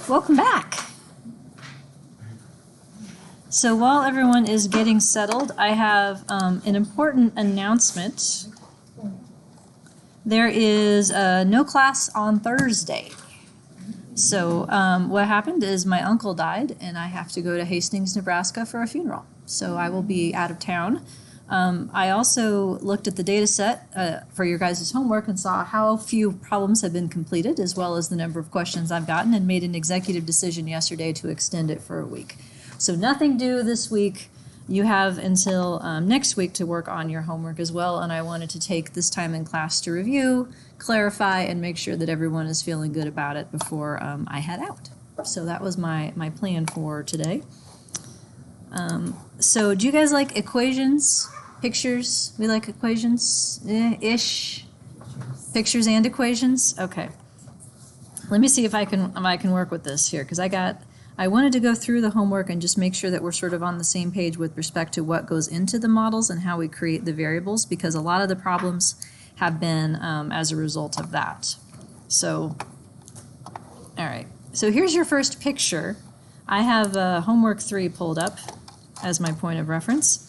Welcome back. So while everyone is getting settled, I have an important announcement. There is no class on Thursday. So what happened is my uncle died and I have to go to Hastings, Nebraska for a funeral. So I will be out of town. I also looked at the data set for your guys' homework and saw how few problems have been completed, as well as the number of questions I've gotten, and made an executive decision yesterday to extend it for a week. So nothing due this week. You have until next week to work on your homework as well, and I wanted to take this time in class to review, clarify, and make sure that everyone is feeling good about it before I head out. So that was my plan for today. So do you guys like equations? Pictures? We like equations? Ish? Pictures and equations? Okay. Let me see if I can work with this here, because I wanted to go through the homework and just make sure that we're sort of on the same page with respect to what goes into the models and how we create the variables, because a lot of the problems have been as a result of that. So, all right. So here's your first picture. I have homework 3 pulled up as my point of reference.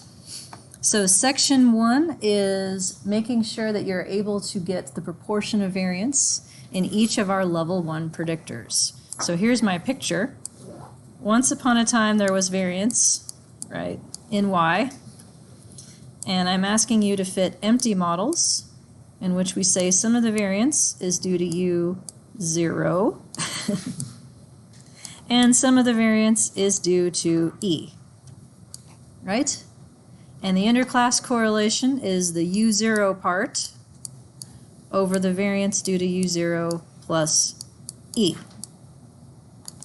So section 1 is making sure that you're able to get the proportion of variance in each of our level 1 predictors. So here's my picture. Once upon a time there was variance, right, in Y, and I'm asking you to fit empty models in which we say some of the variance is due to U0 and some of the variance is due to E, right? And the interclass correlation is the U0 part over the variance due to U0 plus E.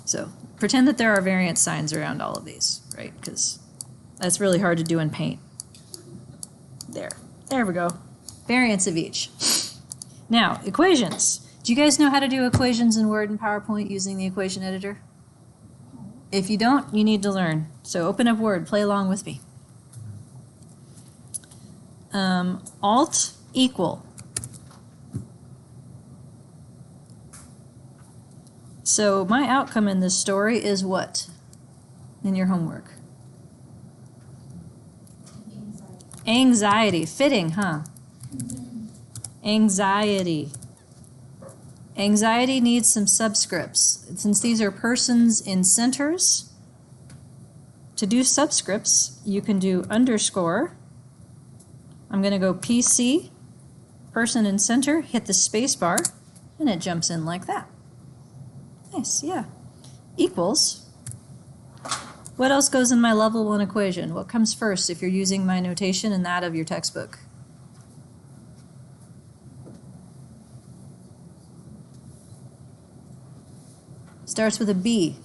So pretend that there are variance signs around all of these, right? Because that's really hard to do in paint. There we go. Variance of each. Now, equations. Do you guys know how to do equations in Word and PowerPoint using the equation editor? If you don't, you need to learn. So open up Word, play along with me. Alt equal. So my outcome in this story is what in your homework? Anxiety. Fitting, huh? Anxiety. Anxiety needs some subscripts. Since these are persons in centers, to do subscripts, you can do underscore. I'm going to go PC, person in center, hit the space bar, and it jumps in like that. Nice, yeah. Equals. What else goes in my level 1 equation? What comes first if you're using my notation and that of your textbook? Starts with a B.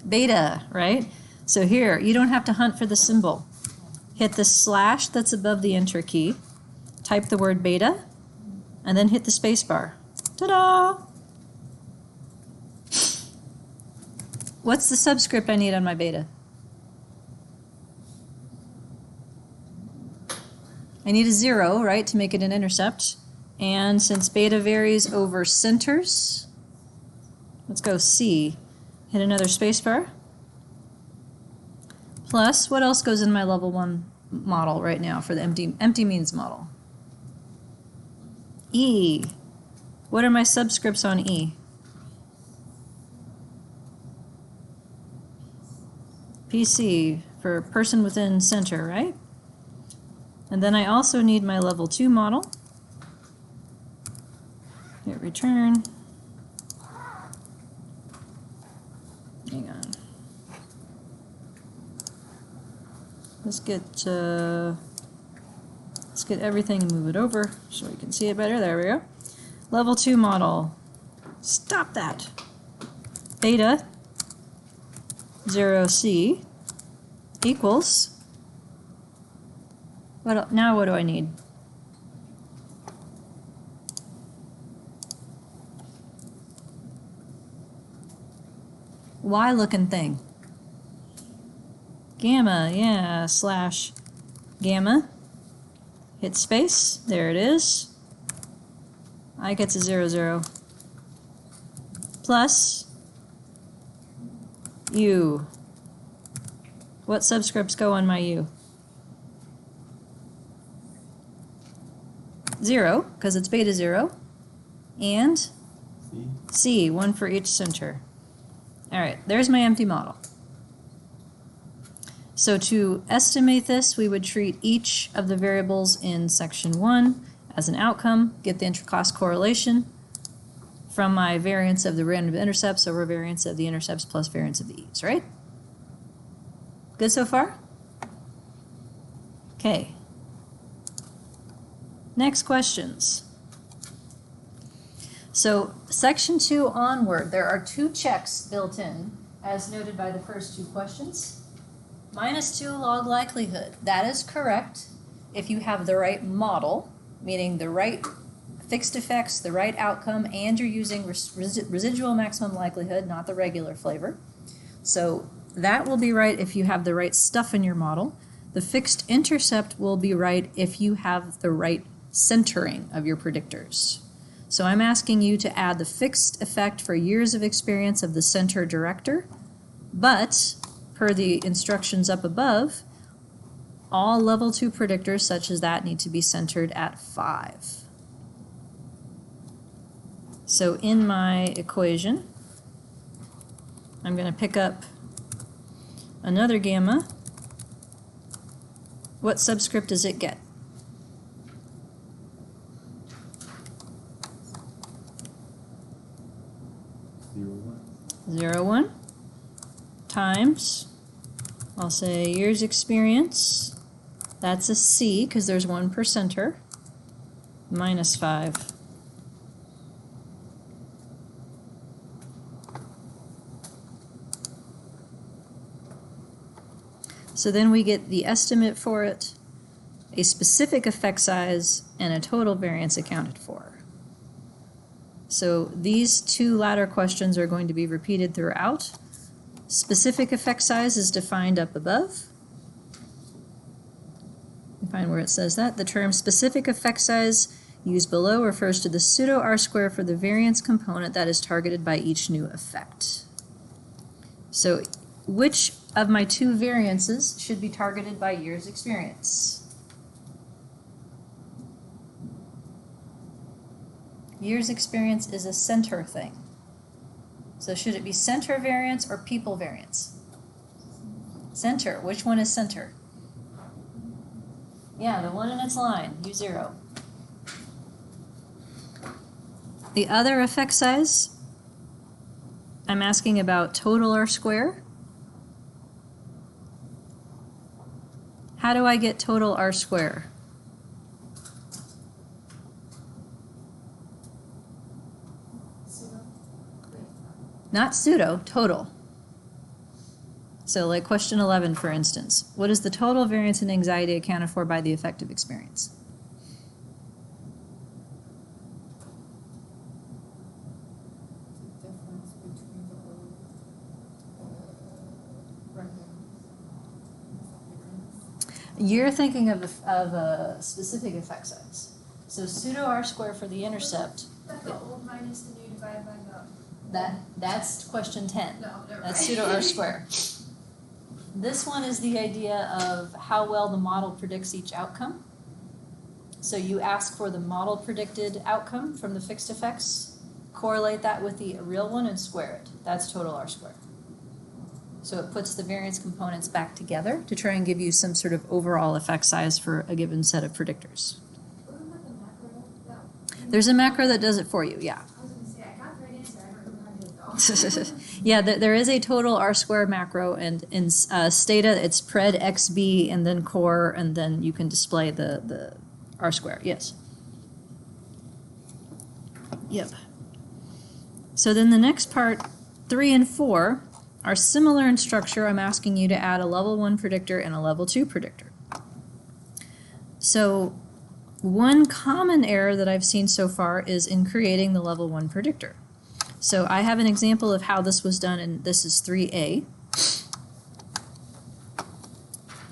Beta, right? So here, you don't have to hunt for the symbol. Hit the slash that's above the enter key, type the word beta, and then hit the space bar. Ta-da! What's the subscript I need on my beta? I need a 0, right, to make it an intercept. And since beta varies over centers, let's go C. Hit another space bar. Plus, what else goes in my level 1 model right now for the empty means model? E. What are my subscripts on E? PC for person within center, right? And then I also need my level 2 model. Hit return. Hang on. Let's get everything and move it over so we can see it better. There we go. Level 2 model. Stop that. Beta 0C equals. Now what do I need? Y looking thing. Gamma, yeah, slash gamma. Hit space, there it is. I get to 0, 0. Plus U. What subscripts go on my U? 0, because it's beta 0. And C, 1 for each center. All right, there's my empty model. So to estimate this, we would treat each of the variables in section 1 as an outcome, get the interclass correlation from my variance of the random intercepts over variance of the intercepts plus variance of the e's, right? Good so far? Okay. Next questions. So section 2 onward, there are 2 checks built in, as noted by the first 2 questions. -2 log likelihood. That is correct if you have the right model, meaning the right fixed effects, the right outcome, and you're using residual maximum likelihood, not the regular flavor. So that will be right if you have the right stuff in your model. The fixed intercept will be right if you have the right centering of your predictors. So I'm asking you to add the fixed effect for years of experience of the center director, but per the instructions up above, all level 2 predictors such as that need to be centered at 5. So in my equation, I'm going to pick up another gamma. What subscript does it get? 0, 1 times, I'll say years experience, that's a C because there's 1 per center, minus 5. So then we get the estimate for it, a specific effect size, and a total variance accounted for. So these 2 latter questions are going to be repeated throughout. Specific effect size is defined up above. You find where it says that. The term specific effect size used below refers to the pseudo R-square for the variance component that is targeted by each new effect. So which of my 2 variances should be targeted by years experience? Years experience is a center thing. So should it be center variance or people variance? Center. Which one is center? Yeah, the one in its line, U0. The other effect size, I'm asking about total R square. How do I get total R square? Not pseudo, total. So like question 11, for instance. What is the total variance in anxiety accounted for by the effective experience? You're thinking of a specific effect size. So pseudo R square for the intercept. The old minus the new divided by the... That's question 10. No, never That's mind. pseudo R square. This one is the idea of how well the model predicts each outcome. So you ask for the model predicted outcome from the fixed effects, correlate that with the real one and square it. That's total R square. So it puts the variance components back together to try and give you some sort of overall effect size for a given set of predictors. There's a macro that does it for you, yeah. I was going to say, I got the right answer. I don't remember how to do it though. Yeah, there is a total R square macro, and in Stata it's pred xb and then core, and then you can display the R square, yes. Yep. So then the next part, 3 and 4, are similar in structure. I'm asking you to add a level 1 predictor and a level 2 predictor. So one common error that I've seen so far is in creating the level 1 predictor. So I have an example of how this was done, and this is 3A.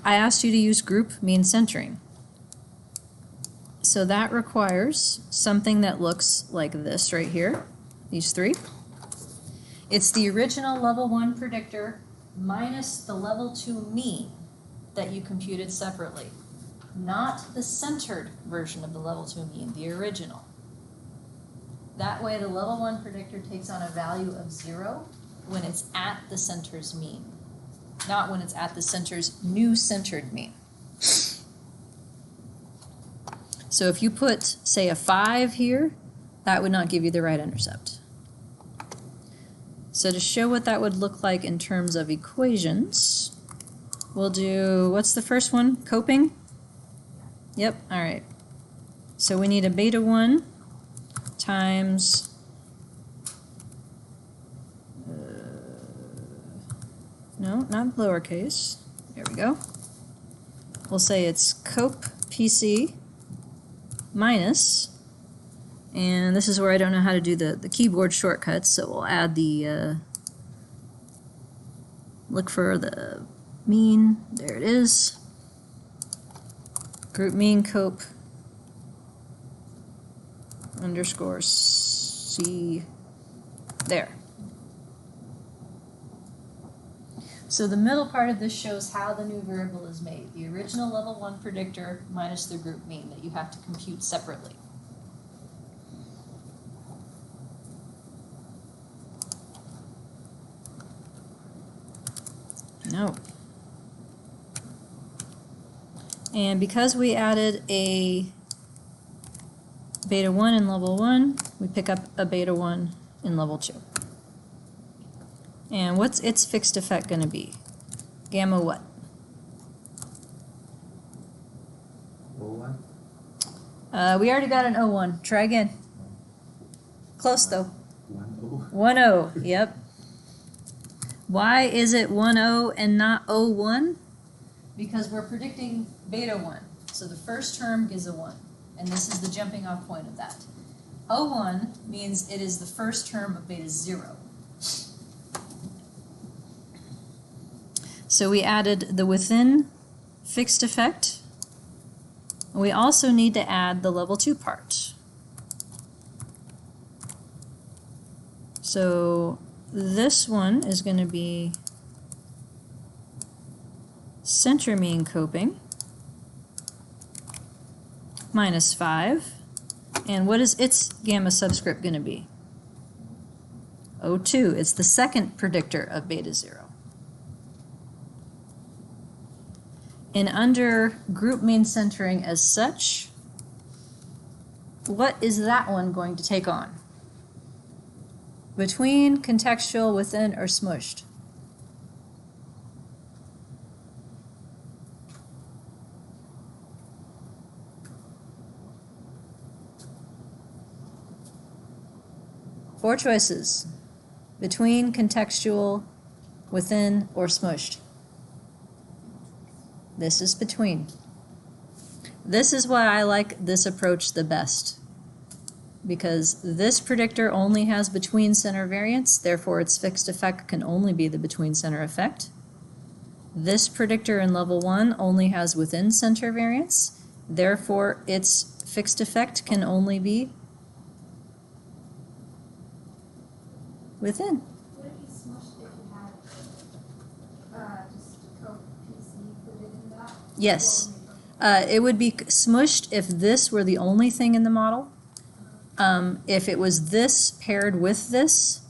I asked you to use group mean centering. So that requires something that looks like this right here, these 3. It's the original level 1 predictor minus the level 2 mean that you computed separately. Not the centered version of the level 2 mean, the original. That way the level 1 predictor takes on a value of 0 when it's at the center's mean, not when it's at the center's new centered mean. So if you put, say, a 5 here, that would not give you the right intercept. So to show what that would look like in terms of equations, we'll do, what's the first one? Coping? Yep, all right. So we need a beta 1 times no, not lowercase. There we go. We'll say it's cope PC minus, and this is where I don't know how to do the keyboard shortcuts, so we'll add the, look for the mean, there it is. Group mean cope underscore C, there. So the middle part of this shows how the new variable is made. The original level 1 predictor minus the group mean that you have to compute separately. No. And because we added a beta 1 in level 1, we pick up a beta 1 in level 2. And what's its fixed effect going to be? Gamma what? 01? We already got an 01. Try again. Close though. 10. 10, yep. Why is it 10 and not 01? Because we're predicting beta 1. So the first term gives a 1. And this is the jumping off point of that. 01 means it is the first term of beta 0. So we added the within fixed effect. We also need to add the level 2 part. So this one is going to be center mean coping minus 5. And what is its gamma subscript going to be? 02. It's the second predictor of beta 0. And under group mean centering as such, what is that one going to take on? Between, contextual, within, or smushed? Four choices. Between, contextual, within, or smushed. This is between. This is why I like this approach the best. Because this predictor only has between center variance, therefore its fixed effect can only be the between center effect. This predictor in level 1 only has within center variance, therefore its fixed effect can only be within. Would it be smushed if you had just cope PC included in that? Yes. It would be smushed if this were the only thing in the model. If it was this paired with this,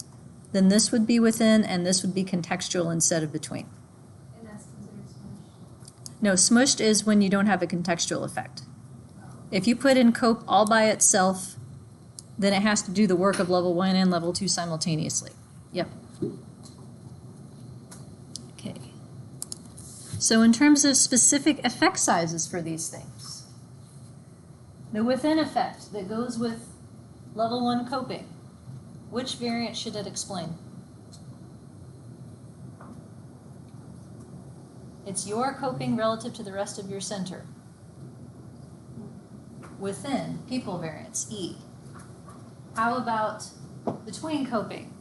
then this would be within and this would be contextual instead of between. And that's considered smushed? No, smushed is when you don't have a contextual effect. If you put in cope all by itself, then it has to do the work of level 1 and level 2 simultaneously. Yep. Okay. So in terms of specific effect sizes for these things, the within effect that goes with level 1 coping, which variant should it explain? It's your coping relative to the rest of your center. Within, people variance, E. How about between coping?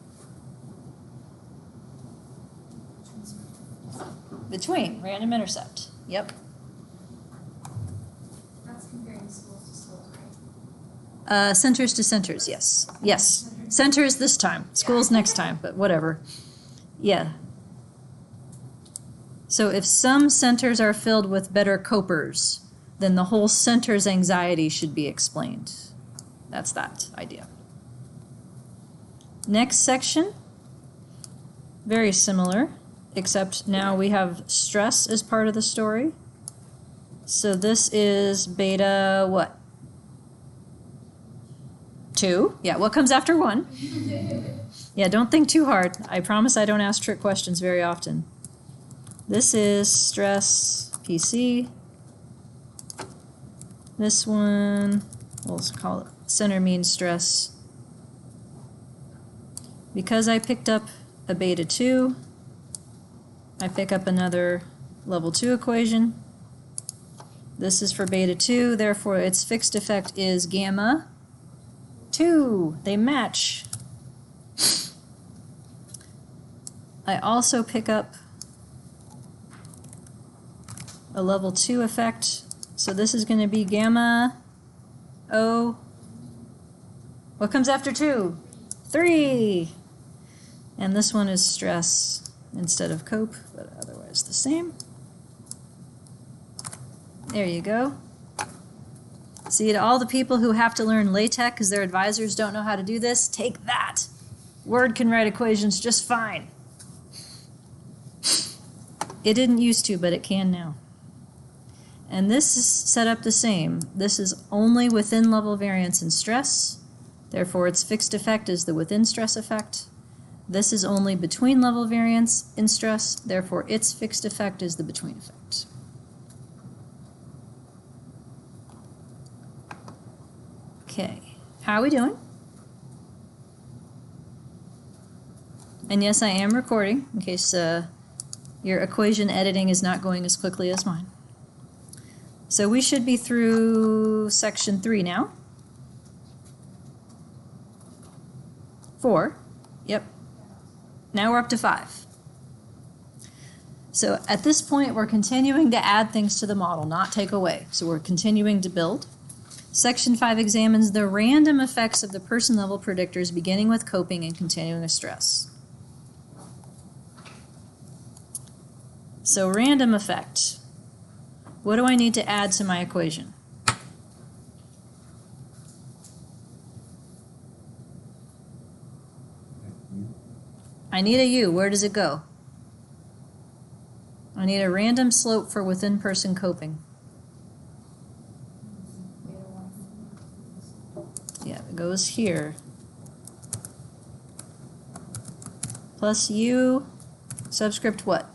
Between, random intercept. Yep. That's comparing schools to schools, right? Centers to centers, yes. Yes. Centers this time, schools next time, but whatever. Yeah. So if some centers are filled with better copers, then the whole center's anxiety should be explained. That's that idea. Next section, very similar, except now we have stress as part of the story. So this is beta what? 2? Yeah, what comes after 1? Yeah, don't think too hard. I promise I don't ask trick questions very often. This is stress PC. This one, we'll call it center mean stress. Because I picked up a beta 2, I pick up another level 2 equation. This is for beta 2, therefore its fixed effect is gamma 2. They match. I also pick up a level 2 effect. So this is going to be gamma O. What comes after 2? 3. And this one is stress instead of cope, but otherwise the same. There you go. See, to all the people who have to learn LaTeX because their advisors don't know how to do this, take that. Word can write equations just fine. It didn't used to, but it can now. And this is set up the same. This is only within level variance and stress. Therefore, its fixed effect is the within stress effect. This is only between level variance and stress. Therefore, its fixed effect is the between effect. Okay, how are we doing? And yes, I am recording in case your equation editing is not going as quickly as mine. So we should be through section 3 now. 4, yep. Now we're up to 5. So at this point, we're continuing to add things to the model, not take away. So we're continuing to build. Section 5 examines the random effects of the person level predictors beginning with coping and continuing with stress. So random effect. What do I need to add to my equation? I need a U. Where does it go? I need a random slope for within person coping. Yeah, it goes here. Plus U, subscript what?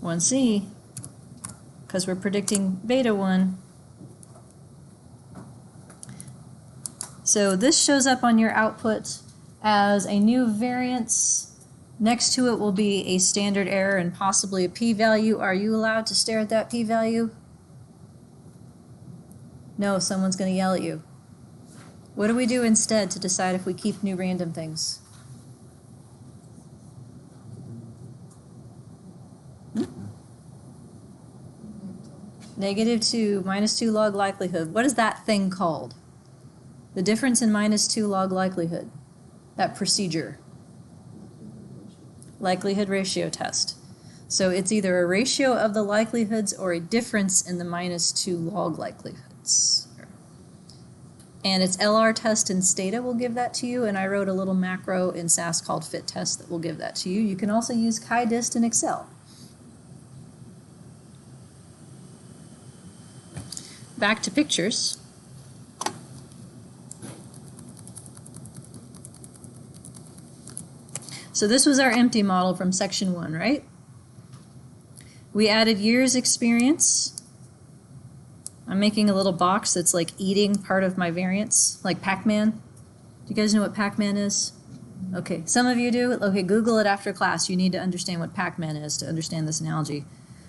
1C, because we're predicting beta 1. So this shows up on your output as a new variance. Next to it will be a standard error and possibly a p-value. Are you allowed to stare at that p-value? No, someone's going to yell at you. What do we do instead to decide if we keep new random things? -2, -2 log likelihood. What is that thing called? The difference in -2 log likelihood. That procedure. Likelihood ratio test. So it's either a ratio of the likelihoods or a difference in the -2 log likelihoods. And it's LR test and Stata will give that to you, and I wrote a little macro in SAS called fit test that will give that to you. You can also use chi-dist in Excel. Back to pictures. So this was our empty model from section 1, right? We added years experience. I'm making a little box that's like eating part of my variance, like Pac-Man. Do you guys know what Pac-Man is? Okay, some of you do. Okay, Google it after class. You need to understand what Pac-Man is to understand this analogy.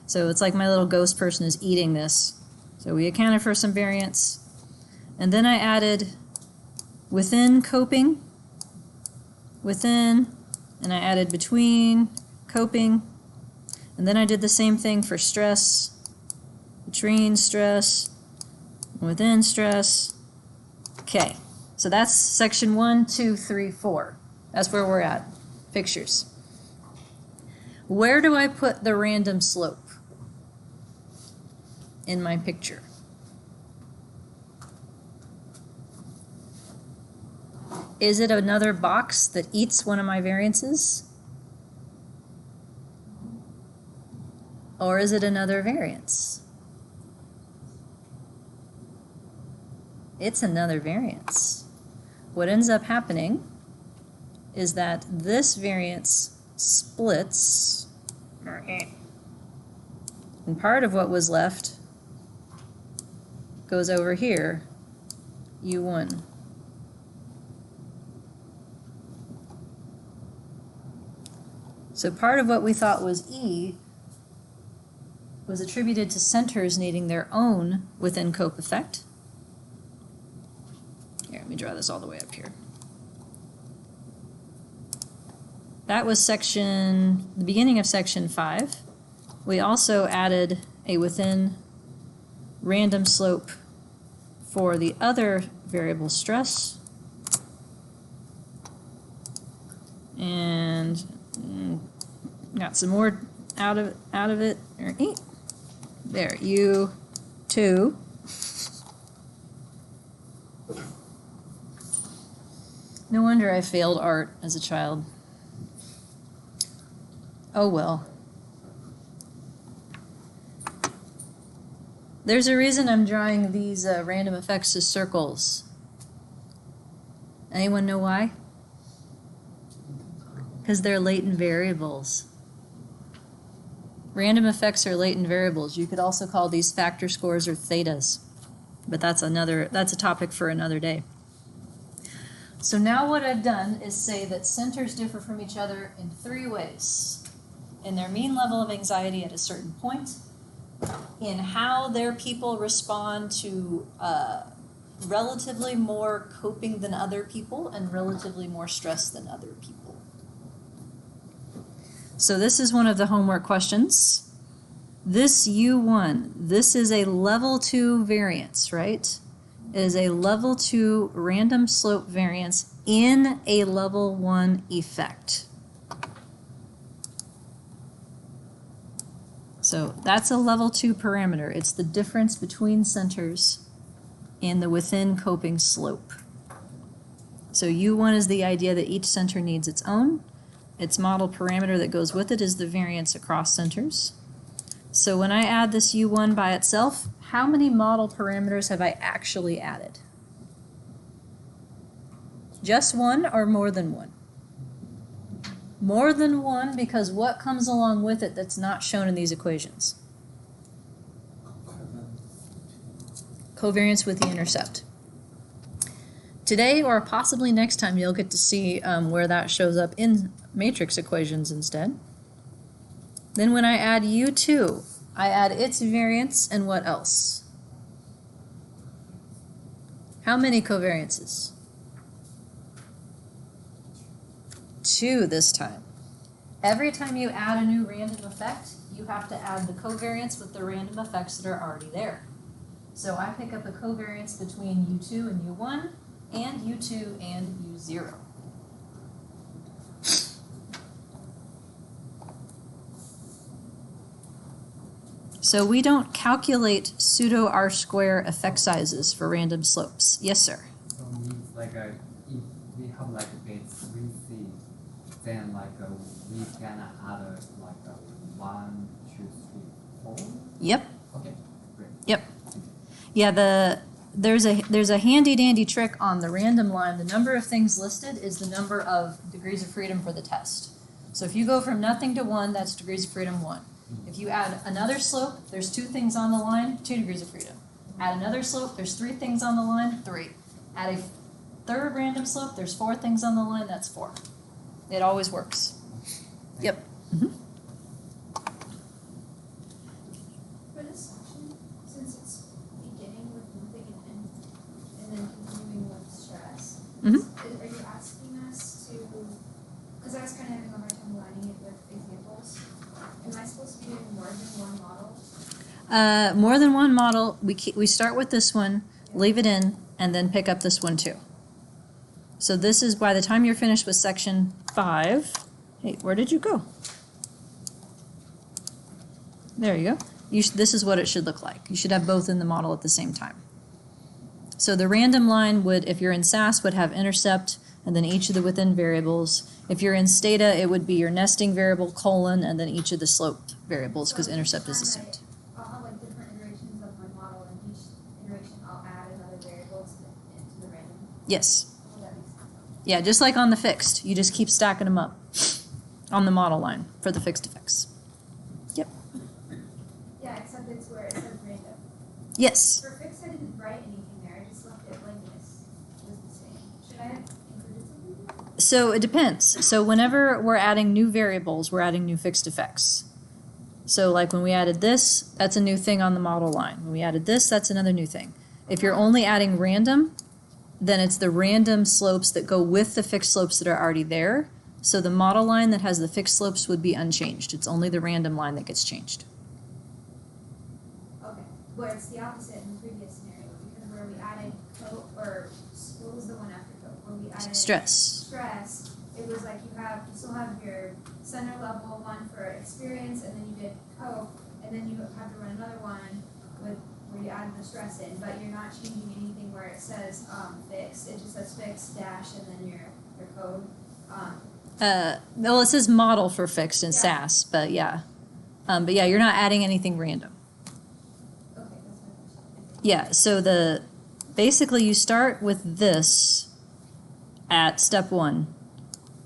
So it's like my little ghost person is eating this. So we accounted for some variance. And then I added within coping, within, and I added between coping. And then I did the same thing for stress, between stress, within stress. Okay, so that's section 1, 2, 3, 4. That's where we're at. Pictures. Where do I put the random slope in my picture? Is it another box that eats one of my variances? Or is it another variance? It's another variance. What ends up happening is that this variance splits, and part of what was left goes over here, U1. So part of what we thought was E was attributed to centers needing their own within cope effect. Here, let me draw this all the way up here. That was the beginning of section 5. We also added a within random slope for the other variable stress. And got some more out of it. There, U2. No wonder I failed art as a child. Oh well. There's a reason I'm drawing these random effects as circles. Anyone know why? Because they're latent variables. Random effects are latent variables. You could also call these factor scores or thetas, but that's a topic for another day. So now what I've done is say that centers differ from each other in 3 ways. In their mean level of anxiety at a certain point, in how their people respond to relatively more coping than other people and relatively more stress than other people. So this is one of the homework questions. This U1, this is a level 2 variance, right? It is a level 2 random slope variance in a level 1 effect. So that's a level 2 parameter. It's the difference between centers in the within coping slope. So U1 is the idea that each center needs its own. Its model parameter that goes with it is the variance across centers. So when I add this U1 by itself, how many model parameters have I actually added? Just one or more than one? More than one, because what comes along with it that's not shown in these equations? Covariance with the intercept. Today, or possibly next time, you'll get to see where that shows up in matrix equations instead. Then when I add U2, I add its variance and what else? How many covariances? 2 this time. Every time you add a new random effect, you have to add the covariance with the random effects that are already there. So I pick up a covariance between U2 and U1, and U2 and U0. So we don't calculate pseudo R-square effect sizes for random slopes. Yes, sir? So means like if we have like a base 3C, then like we can add like 1, 2, 3, 4. Yep. Okay, great. Yep. Yeah, there's a handy dandy trick on the random line. The number of things listed is the number of degrees of freedom for the test. So if you go from nothing to 1, that's degrees of freedom 1. If you add another slope, there's 2 things on the line, 2 degrees of freedom. Add another slope, there's 3 things on the line, 3. Add a third random slope, there's 4 things on the line, that's 4. It always works. Yep. Mm-hmm. For this section, since it's beginning with moving and then continuing with stress, Mm-hmm. are you asking us to, because I was kind of having a hard time lining it with examples, am I supposed to be doing more than one model? More than one model, we start with this one, leave it in, and then pick up this one too. So this is by the time you're finished with section 5. Hey, where did you go? There you go. This is what it should look like. You should have both in the model at the same time. So the random line would, if you're in SAS, would have intercept and then each of the within variables. If you're in Stata, it would be your nesting variable, colon, and then each of the slope variables, because intercept is assumed. I'll have like different iterations of my model, and each iteration I'll add another variable into the random. Yes. Well, that makes sense. Yeah, just like on the fixed. You just keep stacking them up on the model line for the fixed effects. Yep. Yeah, except it's where it says random. Yes. For fixed, I didn't write anything there. I just left it like this. It was the same. Should I have included something? So it depends. So whenever we're adding new variables, we're adding new fixed effects. So like when we added this, that's a new thing on the model line. When we added this, that's another new thing. If you're only adding random, then it's the random slopes that go with the fixed slopes that are already there. So the model line that has the fixed slopes would be unchanged. It's only the random line that gets changed. Okay. But it's the opposite in the previous scenario, because where we added coat, or what was the one after coat? Where we added Stress. it was like you still have your center level one for experience, and then you did coat, and then you have to run another one with where you added the stress in, but you're not changing anything where it says fixed. It just says fixed dash and then your code. Well, it says model for fixed in Yeah. SAS, but yeah. But yeah, you're not adding anything random. Okay, that's my question. Yeah, so basically you start with this at step 1,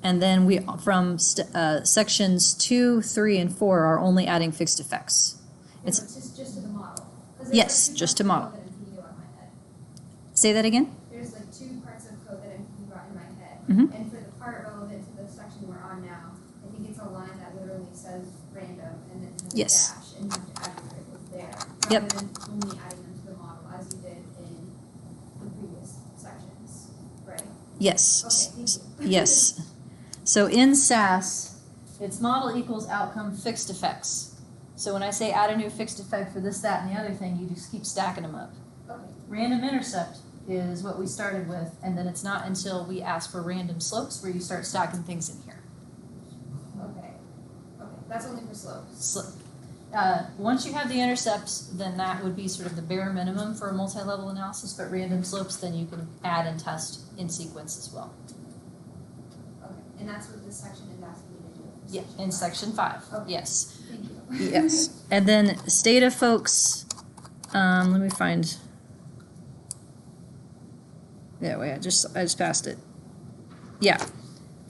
and then we from sections 2, 3, and 4 are only adding fixed effects. No, It's it's just to the model. 'Cause there's Yes, like two just parts to of model. code that I'm thinking about in my head. Say that again. There's like two parts of code that I'm thinking about in my head, Mhm. and for the part relevant to the section we're on now, I think it's a line that literally says random and then has a Yes. dash, and you have to add your variables there, Yep. rather than only adding them to the model as you did in the previous sections, right? Yes. Okay, thank you. Yes. So in SAS, it's model equals outcome fixed effects. So when I say add a new fixed effect for this, that, and the other thing, you just keep stacking them up. Okay, Random intercept is what we started with, and then it's not until we ask for random slopes where you start stacking things in here. okay, that's only for slopes. Once you have the intercepts, then that would be sort of the bare minimum for a multi-level analysis, but random slopes, then you can add and test in sequence as well. Okay, and that's what this section is asking me to do. for Yeah, section in five. section 5, Okay. yes. Thank you. Yes. And then Stata folks, let me find. Yeah, wait, I just passed it. Yeah.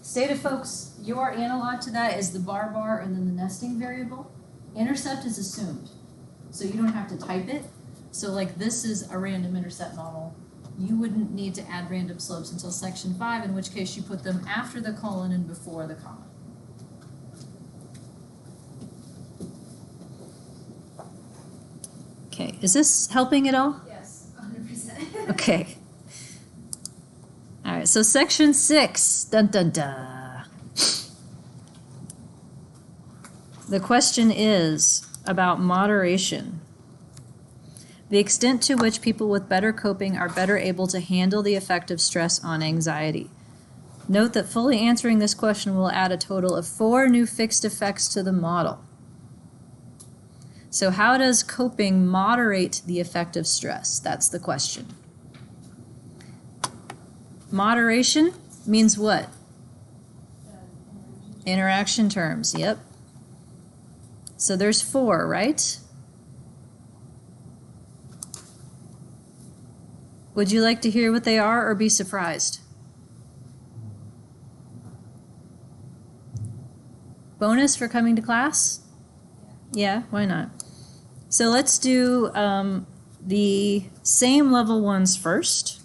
Stata folks, your analog to that is the bar and then the nesting variable. Intercept is assumed, so you don't have to type it. So like this is a random intercept model. You wouldn't need to add random slopes until section 5, in which case you put them after the colon and before the comma. Okay, is this helping at all? Yes, 100%. Okay. All right, so section 6, dun dun dun. The question is about moderation. The extent to which people with better coping are better able to handle the effect of stress on anxiety. Note that fully answering this question will add a total of 4 new fixed effects to the model. So how does coping moderate the effect of stress? That's the question. Moderation means what? Interaction terms, yep. So there's 4, right? Would you like to hear what they are or be surprised? Bonus for coming to class? Yeah, why not? So let's do the same level ones first.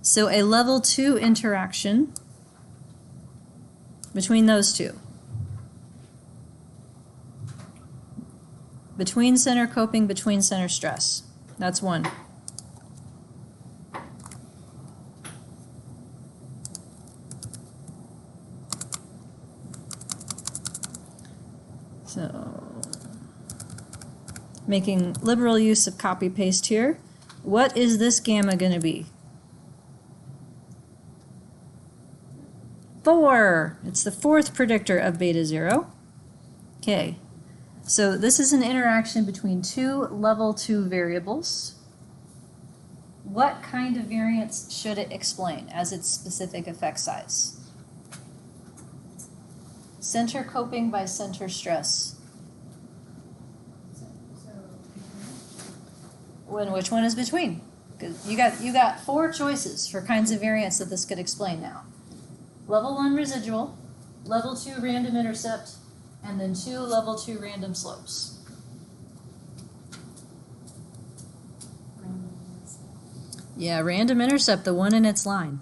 So a level 2 interaction between those two. Between center coping, between center stress. That's 1. So, making liberal use of copy paste here. What is this gamma going to be? 4. It's the 4th predictor of beta 0. Okay. So this is an interaction between two level 2 variables. What kind of variance should it explain as its specific effect size? Center coping by center stress. So, When which one is between? 'Cause you got 4 choices for kinds of variance that this could explain now. Level 1 residual, level 2 random intercept, and then 2 level 2 random slopes. Yeah, random intercept, the one in its line.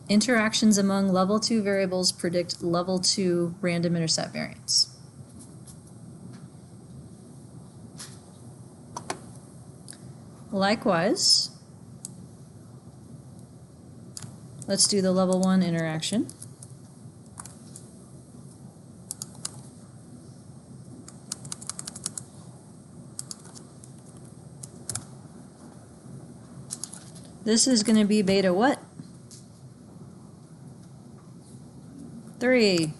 Interactions among level 2 variables predict level 2 random intercept variance. Likewise, let's do the level 1 interaction. This is going to be beta what? 3.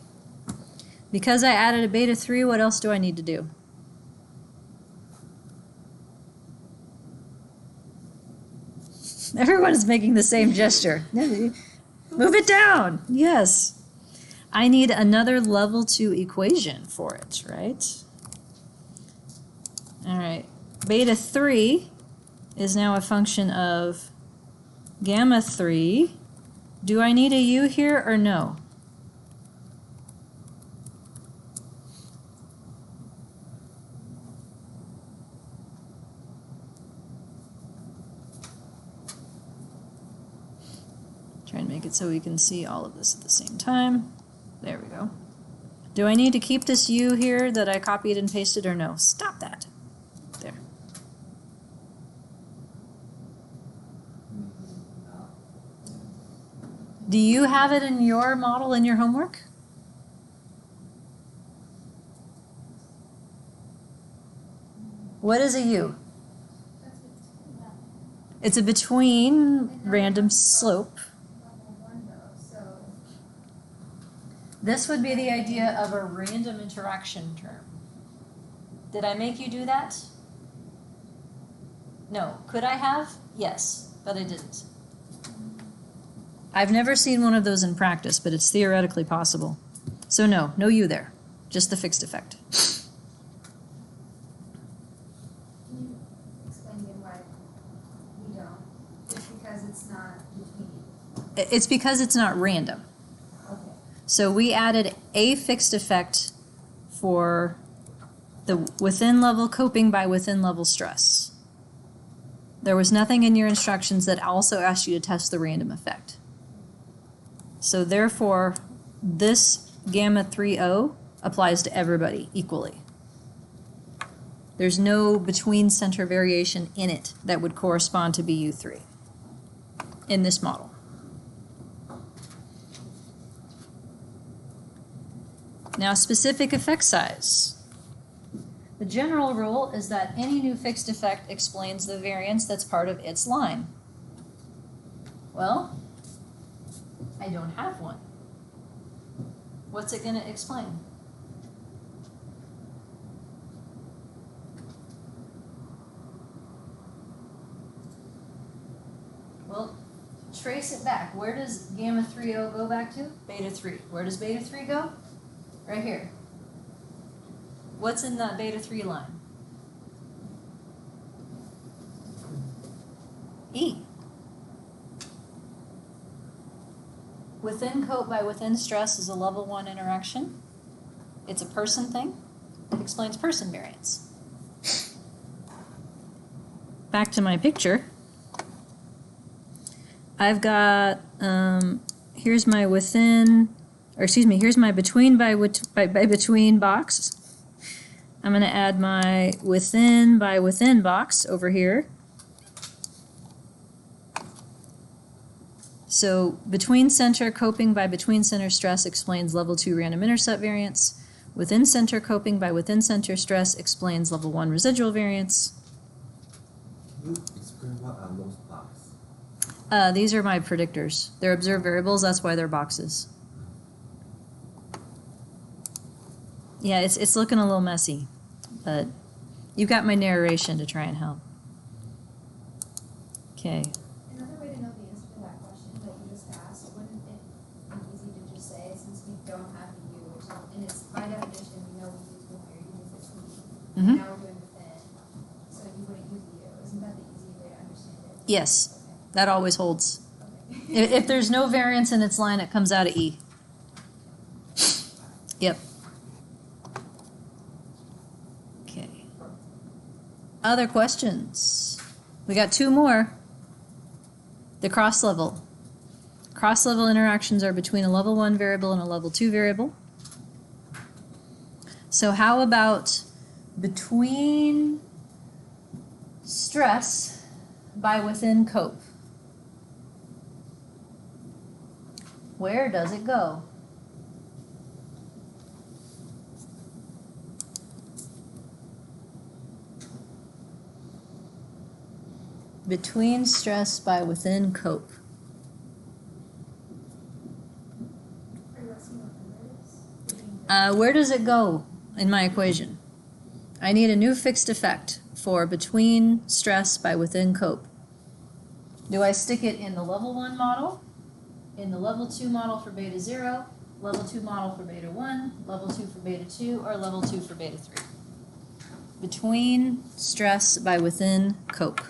Because I added a beta 3, what else do I need to do? Everyone is making the same gesture. Move it down. Yes. I need another level 2 equation for it, right? All right. Beta 3 is now a function of gamma 3. Do I need a u here or no? Try and make it so we can see all of this at the same time. There we go. Do I need to keep this u here that I copied and pasted or no? Stop that. There. No. Do you have it in your model in your homework? What is a u? that's what, It's a between random slope. level 1 though, so. This would be the idea of a random interaction term. Did I make you do that? No. Could I have? Yes, but I didn't. I've never seen one of those in practice, but it's theoretically possible. So no you there. Just the fixed effect. Can you explain again why we don't? Just because it's not between. It's because it's not random. Okay. So we added a fixed effect for the within level coping by within level stress. There was nothing in your instructions that also asked you to test the random effect. So therefore, this gamma 3O applies to everybody equally. There's no between center variation in it that would correspond to BU3 in this model. Now, specific effect size. The general rule is that any new fixed effect explains the variance that's part of its line. Well, I don't have one. What's it going to explain? Well, trace it back. Where does gamma 3O go back to? Beta 3. Where does beta 3 go? Right here. What's in that beta 3 line? E. Within cope by within stress is a level 1 interaction. It's a person thing. It explains person variance. Back to my picture. I've got, here's my within, or excuse me, here's my between by between box. I'm going to add my within by within box over here. So between center coping by between center stress explains level 2 random intercept variance. Within center coping by within center stress explains level 1 residual variance. Can you explain what are those boxes? These are my predictors. They're observed variables, that's why they're boxes. Yeah, it's looking a little messy, but you've got my narration to try and help. Okay. Another way to know the answer to that question that you just asked, wouldn't it be easy to just say, since we don't have the U, which, and it's by definition, we know we use when we're using this E, Mhm. and now we're doing within, so you wouldn't use the U. Isn't that the easy way to understand it? Yes, Okay. that always holds. Okay. If there's no variance in its line, it comes out of E. Yep. Okay. Other questions? We got two more. The cross level. Cross level interactions are between a level 1 variable and a level 2 variable. So how about between stress by within cope? Where does it go? Between stress by within cope. Are you asking what number it is? Where does it go in my equation? I need a new fixed effect for between stress by within cope. Do I stick it in the level 1 model, in the level 2 model for beta 0, level 2 model for beta 1, level 2 for beta 2, or level 2 for beta 3? Between stress by within cope.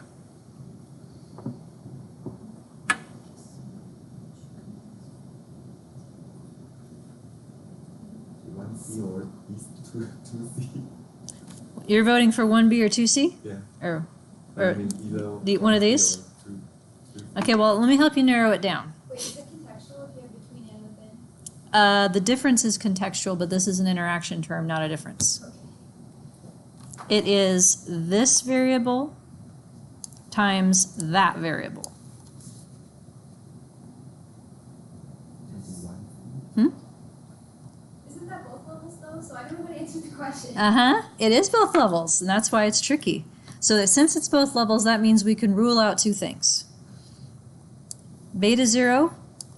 One C or these two C. You're voting for 1B or 2C? Yeah. Or I mean either one of 1C these? or two. okay, well, let me help you narrow it down. Wait, is it contextual if you have between and within? The difference is contextual, but this is an interaction term, not a difference. Okay. It is this variable times that variable. Just one. Hmm? Isn't that both levels though? So I don't know how to answer the question. Uh-huh. It is both levels, and that's why it's tricky. So that since it's both levels, that means we can rule out two things. Beta 0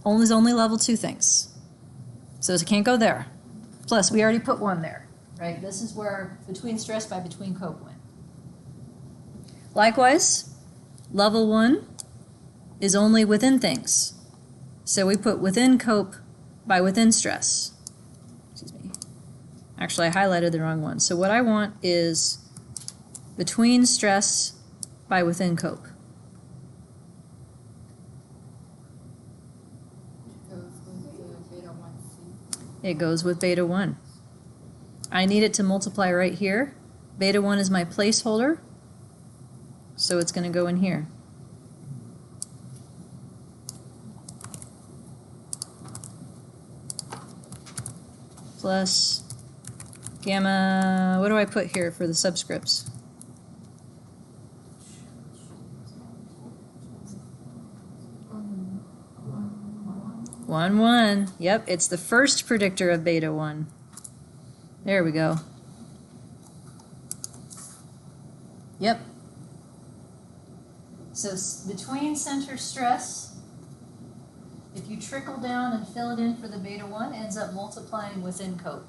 is only level 2 things. So it can't go there. Plus, we already put 1 there, right? This is where between stress by between cope went. Likewise, level 1 is only within things. So we put within cope by within stress. Excuse me. Actually, I highlighted the wrong one. So what I want is between stress by within cope. It goes with beta 1. I need it to multiply right here. Beta 1 is my placeholder, so it's going to go in here. Plus gamma, what do I put here for the subscripts? 1, 1. Yep, it's the first predictor of beta 1. There we go. Yep. So between center stress, if you trickle down and fill it in for the beta 1, ends up multiplying within cope.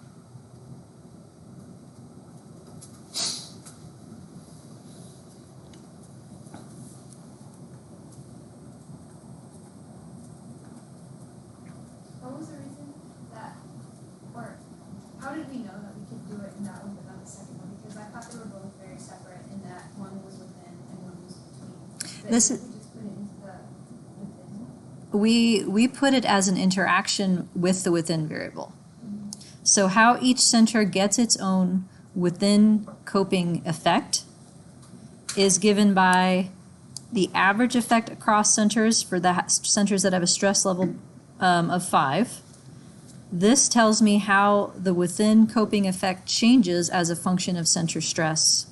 What was the reason that, or how did we know that we could do it in that one but not the second one? Because I thought they were both very separate in that one was within and one was between. But This if is- we just put it into the within. We put it as an interaction with the within variable. So how each center gets its own within coping effect is given by the average effect across centers for the centers that have a stress level of 5. This tells me how the within coping effect changes as a function of center stress.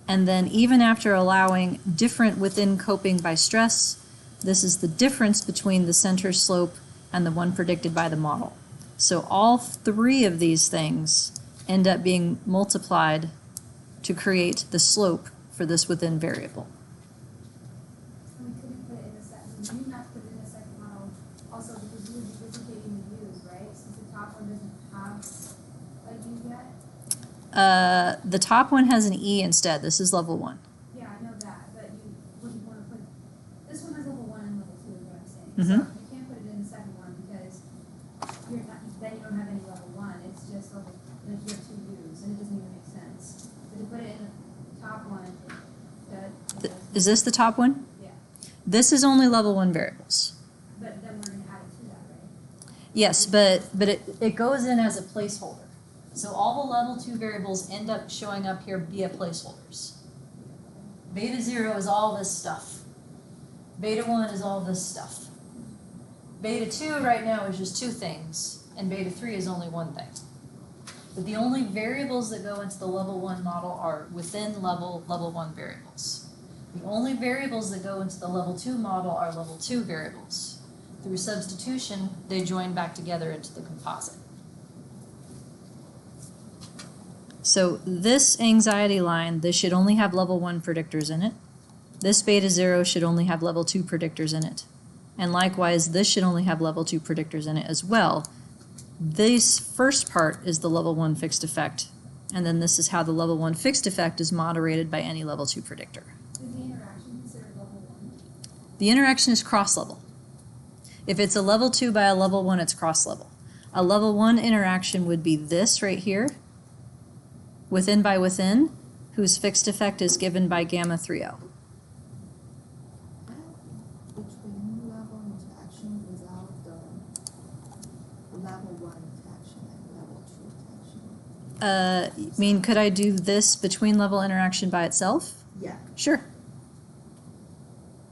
And then even after allowing different within coping by stress, this is the difference between the center slope and the one predicted by the model. So all 3 of these things end up being multiplied to create the slope for this within variable. And we couldn't put it in the second, we didn't have to put it in the second model also because we would be duplicating the U's, right? Since the top one doesn't have a U yet? The top one has an E instead. This is level 1. Yeah, I know that, but you wouldn't wanna put, this one has level 1 and level 2 is what I'm saying. Mhm. So you can't put it in the second one because you're not, then you don't have any level 1, it's just level, you have 2 U's, and it doesn't even make sense. So to put it in the top one, it does. Is this the top one? Yeah, This is only level 1 variables. but then we're gonna add it to that, right? Yes, but it goes in as a placeholder. So all the level 2 variables end up showing up here via placeholders. Beta 0 is all this stuff. Beta 1 is all this stuff. Beta 2 right now is just 2 things, and beta 3 is only 1 thing. But the only variables that go into the level 1 model are within level 1 variables. The only variables that go into the level 2 model are level 2 variables. Through substitution, they join back together into the composite. So this anxiety line, this should only have level 1 predictors in it. This beta 0 should only have level 2 predictors in it. And likewise, this should only have level 2 predictors in it as well. This first part is the level 1 fixed effect. And then this is how the level 1 fixed effect is moderated by any level 2 predictor. Is the interaction considered level 1? The interaction is cross-level. If it's a level 2 by a level 1, it's cross-level. A level 1 interaction would be this right here, within by within, whose fixed effect is given by gamma 3O. Between level interaction without the level 1 interaction and level 2 interaction. I mean, could I do this between level interaction by itself? Yeah. Sure.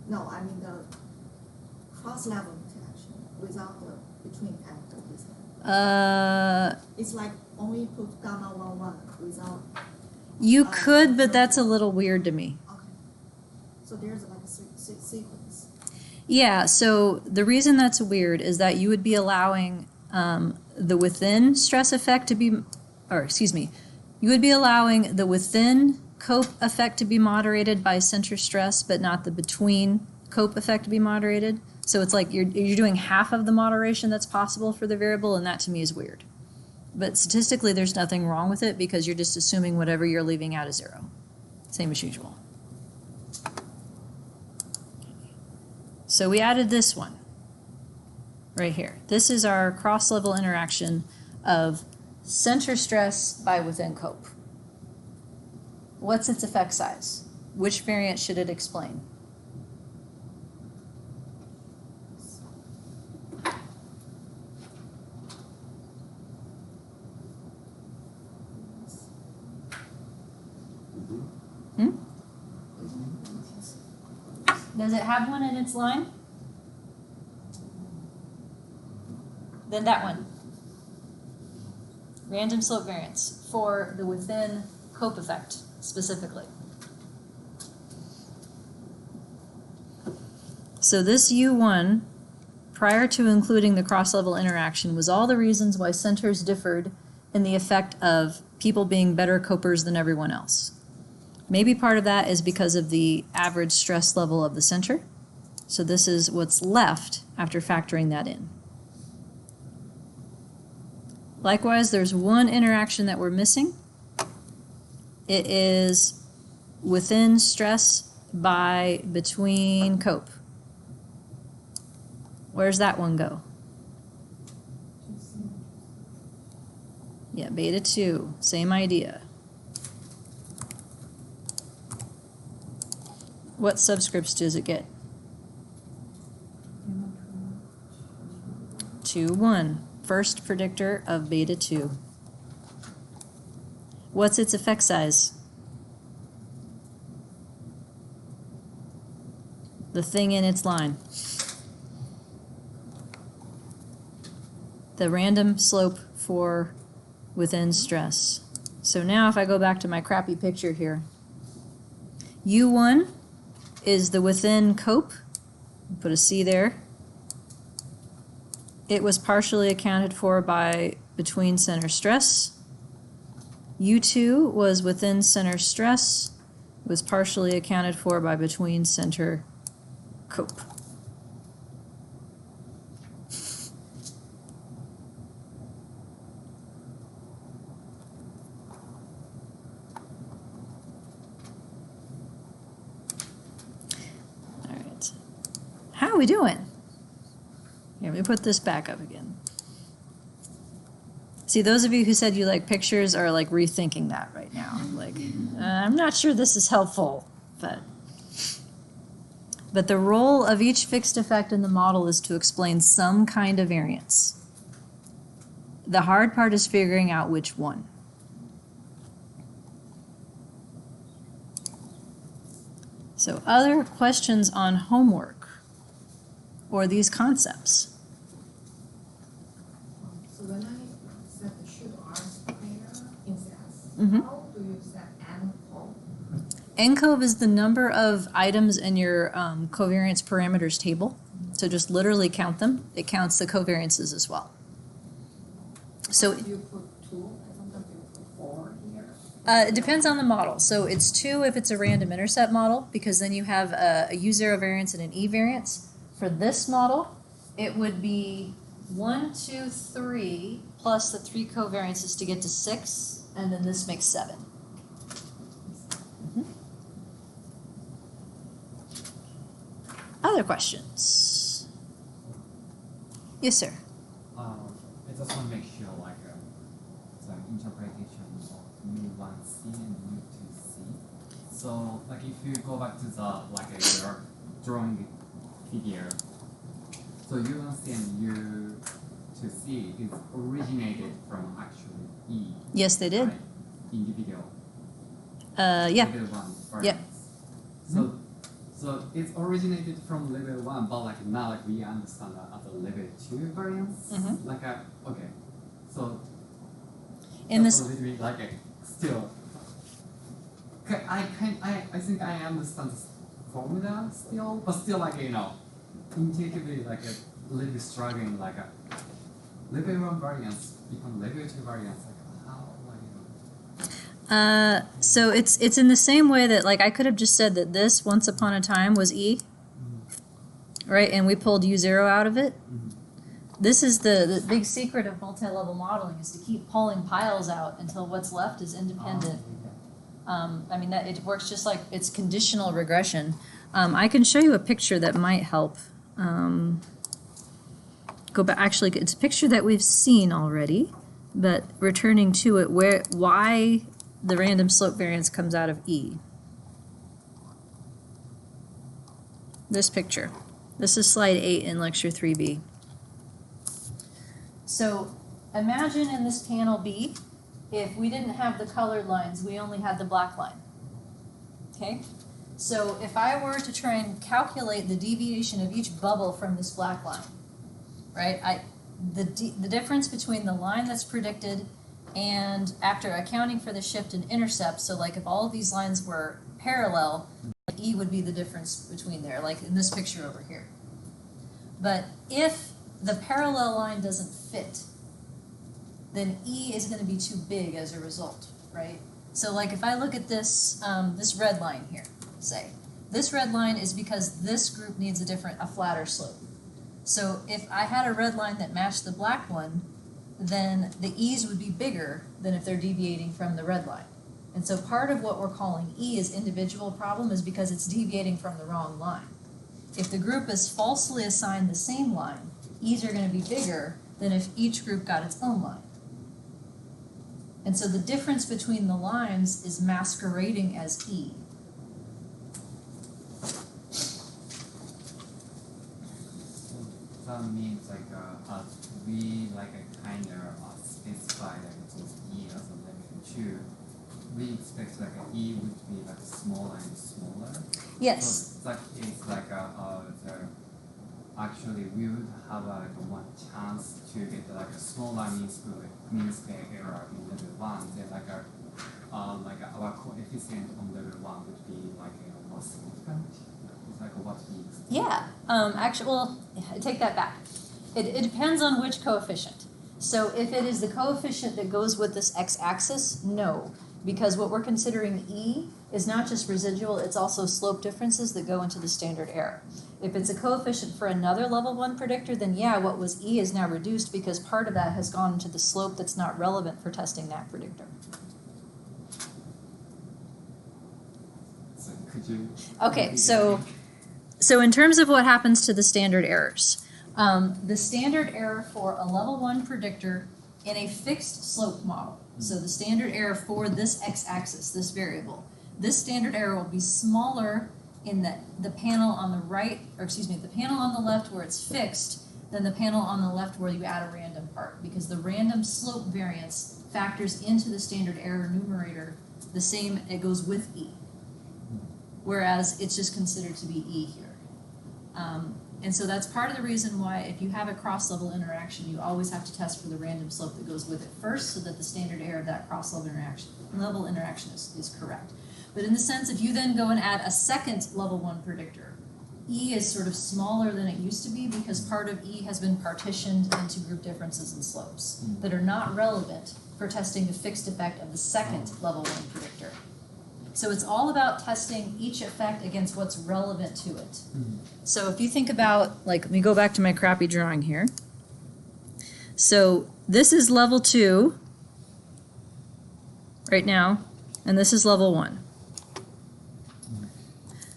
No, I mean the cross-level interaction without the between and the within. It's like only put gamma 1 1 without. You could, but that's a little weird to me. Okay. So there's like a sequence. Yeah, so the reason that's weird is that you would be allowing the within stress effect to be, or excuse me, you would be allowing the within cope effect to be moderated by center stress, but not the between cope effect to be moderated. So it's like you're doing half of the moderation that's possible for the variable, and that to me is weird. But statistically, there's nothing wrong with it because you're just assuming whatever you're leaving out is 0. Same as usual. So we added this one right here. This is our cross-level interaction of center stress by within cope. What's its effect size? Which variant should it explain? Does it have one in its line? Then that one. Random slope variance for the within cope effect specifically. So this U1, prior to including the cross-level interaction, was all the reasons why centers differed in the effect of people being better copers than everyone else. Maybe part of that is because of the average stress level of the center. So this is what's left after factoring that in. Likewise, there's one interaction that we're missing. It is within stress by between cope. Where's that one go? Yeah, beta 2, same idea. What subscripts does it get? 2, 1. First predictor of beta 2. What's its effect size? The thing in its line. The random slope for within stress. So now if I go back to my crappy picture here, U1 is the within cope. Put a C there. It was partially accounted for by between center stress. U2 was within center stress. It was partially accounted for by between center cope. How are we doing? Here, let me put this back up again. See, those of you who said you like pictures are like rethinking that right now. Like, I'm not sure this is helpful, but the role of each fixed effect in the model is to explain some kind of variance. The hard part is figuring out which one. So other questions on homework or these concepts? So when I set the should R's pair instead, Mhm. how do you set N code? NCOV is the number of items in your covariance parameters table. So just literally count them. It counts the covariances as well. So Do you put 2 and sometimes you put 4 here? it depends on the model. So it's 2 if it's a random intercept model, because then you have a U0 variance and an E variance. For this model, it would be 1, 2, 3 plus the 3 covariances to get to 6, and then this makes 7. Mhm. Other questions? Yes, sir. I just want to make sure like the interpretation of U1C and U2C. So like if you go back to the like your drawing figure, so U1C and U2C is originated from actually E. Yes, they did. Right? Individual. Yeah. Level 1 variance. Yeah. So it's originated from level 1, but like now like we understand that as a level 2 variance. Mhm. Like okay, so In that's this, a little bit like still. I think I understand this formula still, but still like intuitively like a little bit struggling like a level 1 variance become level 2 variance like how so it's in the same way that like I could have just said that this once upon a time was E, right? And we pulled U0 out of it. This is the big secret of multi-level modeling, is to keep pulling piles out until what's left is independent. I mean, that it works just like it's conditional regression. I can show you a picture that might help. Go back. Actually, it's a picture that we've seen already, but returning to it, why the random slope variance comes out of E. This picture. This is slide 8 in lecture 3B. So imagine in this panel B, if we didn't have the colored lines, we only had the black line. Okay? So if I were to try and calculate the deviation of each bubble from this black line, right? The difference between the line that's predicted and after accounting for the shift in intercept, so like if all of these lines were parallel, E would be the difference between there, like in this picture over here. But if the parallel line doesn't fit, then E is going to be too big as a result, right? So like if I look at this, this red line here, say, this red line is because this group needs a flatter slope. So if I had a red line that matched the black one, then the E's would be bigger than if they're deviating from the red line. And so part of what we're calling E is individual problem is because it's deviating from the wrong line. If the group is falsely assigned the same line, E's are going to be bigger than if each group got its own line. And so the difference between the lines is masquerading as E. That means like we like kind of specify like this E as a level 2. We expect like E would be like smaller and smaller. Yes. So that is like actually we would have like one chance to get like a smaller mean square error in level 1. Then like our coefficient on level 1 would be like more significant. It's like what we expect. Yeah. Actually, well, I take that back. It depends on which coefficient. So if it is the coefficient that goes with this x-axis, no. Because what we're considering E is not just residual, it's also slope differences that go into the standard error. If it's a coefficient for another level 1 predictor, then yeah, what was E is now reduced because part of that has gone into the slope that's not relevant for testing that predictor. So could you? Okay, so So in terms of what happens to the standard errors, the standard error for a level 1 predictor in a fixed slope model, so the standard error for this x-axis, this variable, this standard error will be smaller in the panel on the right, or excuse me, the panel on the left where it's fixed than the panel on the left where you add a random part, because the random slope variance factors into the standard error numerator the same, it goes with E, whereas it's just considered to be E here. And so that's part of the reason why if you have a cross-level interaction, you always have to test for the random slope that goes with it first, so that the standard error of that cross-level interaction is correct. But in the sense, if you then go and add a second level 1 predictor, E is sort of smaller than it used to be because part of E has been partitioned into group differences and slopes that are not relevant for testing the fixed effect of the second level 1 predictor. So it's all about testing each effect against what's relevant to it. So if you think about, like, let me go back to my crappy drawing here. So this is level 2 right now, and this is level 1.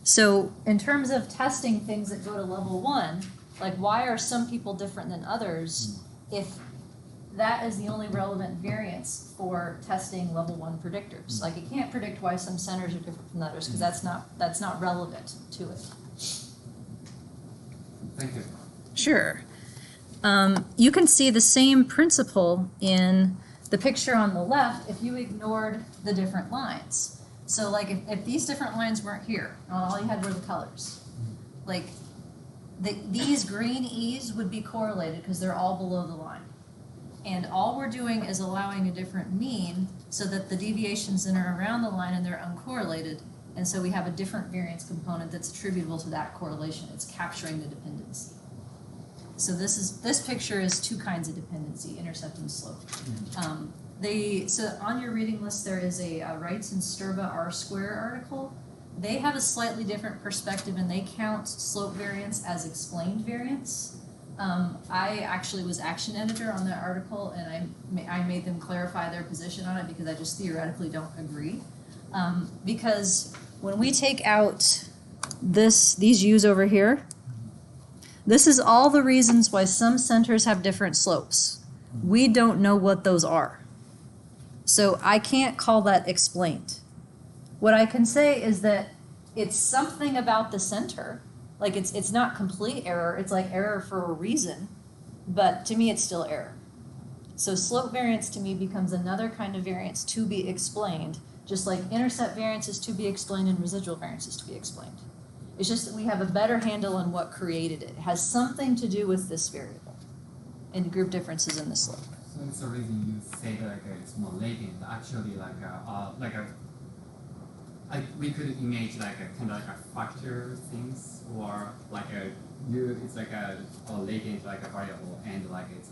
So in terms of testing things that go to level 1, like why are some people different than others if that is the only relevant variance for testing level 1 predictors? Like, it can't predict why some centers are different from others because that's not relevant to it. Thank you. Sure. You can see the same principle in the picture on the left if you ignored the different lines. So like if these different lines weren't here, all you had were the colors. Like these green E's would be correlated because they're all below the line. And all we're doing is allowing a different mean so that the deviations that are around the line and they're uncorrelated. And so we have a different variance component that's attributable to that correlation. It's capturing the dependency. So this picture is 2 kinds of dependency, intercept and slope. So on your reading list there is a Wrights and Sturba R-square article. They have a slightly different perspective and they count slope variance as explained variance. I actually was action editor on that article and I made them clarify their position on it because I just theoretically don't agree. Because when we take out these U's over here, this is all the reasons why some centers have different slopes. We don't know what those are. So I can't call that explained. What I can say is that it's something about the center. Like it's not complete error, it's like error for a reason, but to me it's still error. So slope variance to me becomes another kind of variance to be explained, just like intercept variance is to be explained and residual variance is to be explained. It's just that we have a better handle on what created it. It has something to do with this variable and group differences in the slope. So it's the reason you say that it's more latent. Actually, we could image like a kind of like a factor things or like it's like a latent like a variable and like it's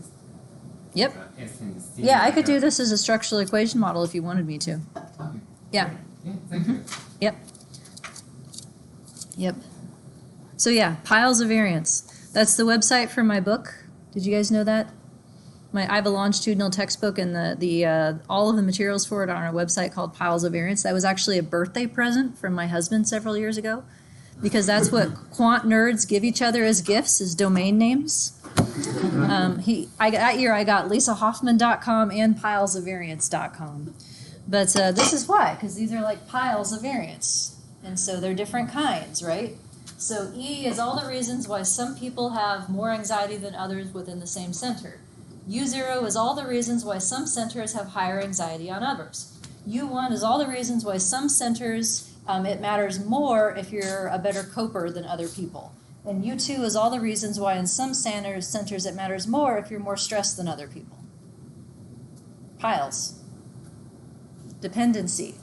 Yep. S and C. Yeah, I could do this as a structural equation model if you wanted me to. Okay. Yeah. Yeah. Thank you. Yep. Yep. So yeah, piles of variance. That's the website for my book. Did you guys know that? I have a longitudinal textbook, and all of the materials for it are on a website called Piles of Variance. That was actually a birthday present from my husband several years ago, because that's what quant nerds give each other as gifts, as domain names. That year I got lisahoffman.com and pilesofvariance.com. But this is why, because these are like piles of variance. And so they're different kinds, right? So E is all the reasons why some people have more anxiety than others within the same center. U0 is all the reasons why some centers have higher anxiety on others. U1 is all the reasons why some centers, it matters more if you're a better coper than other people. And U2 is all the reasons why in some centers it matters more if you're more stressed than other people. Piles. Dependency.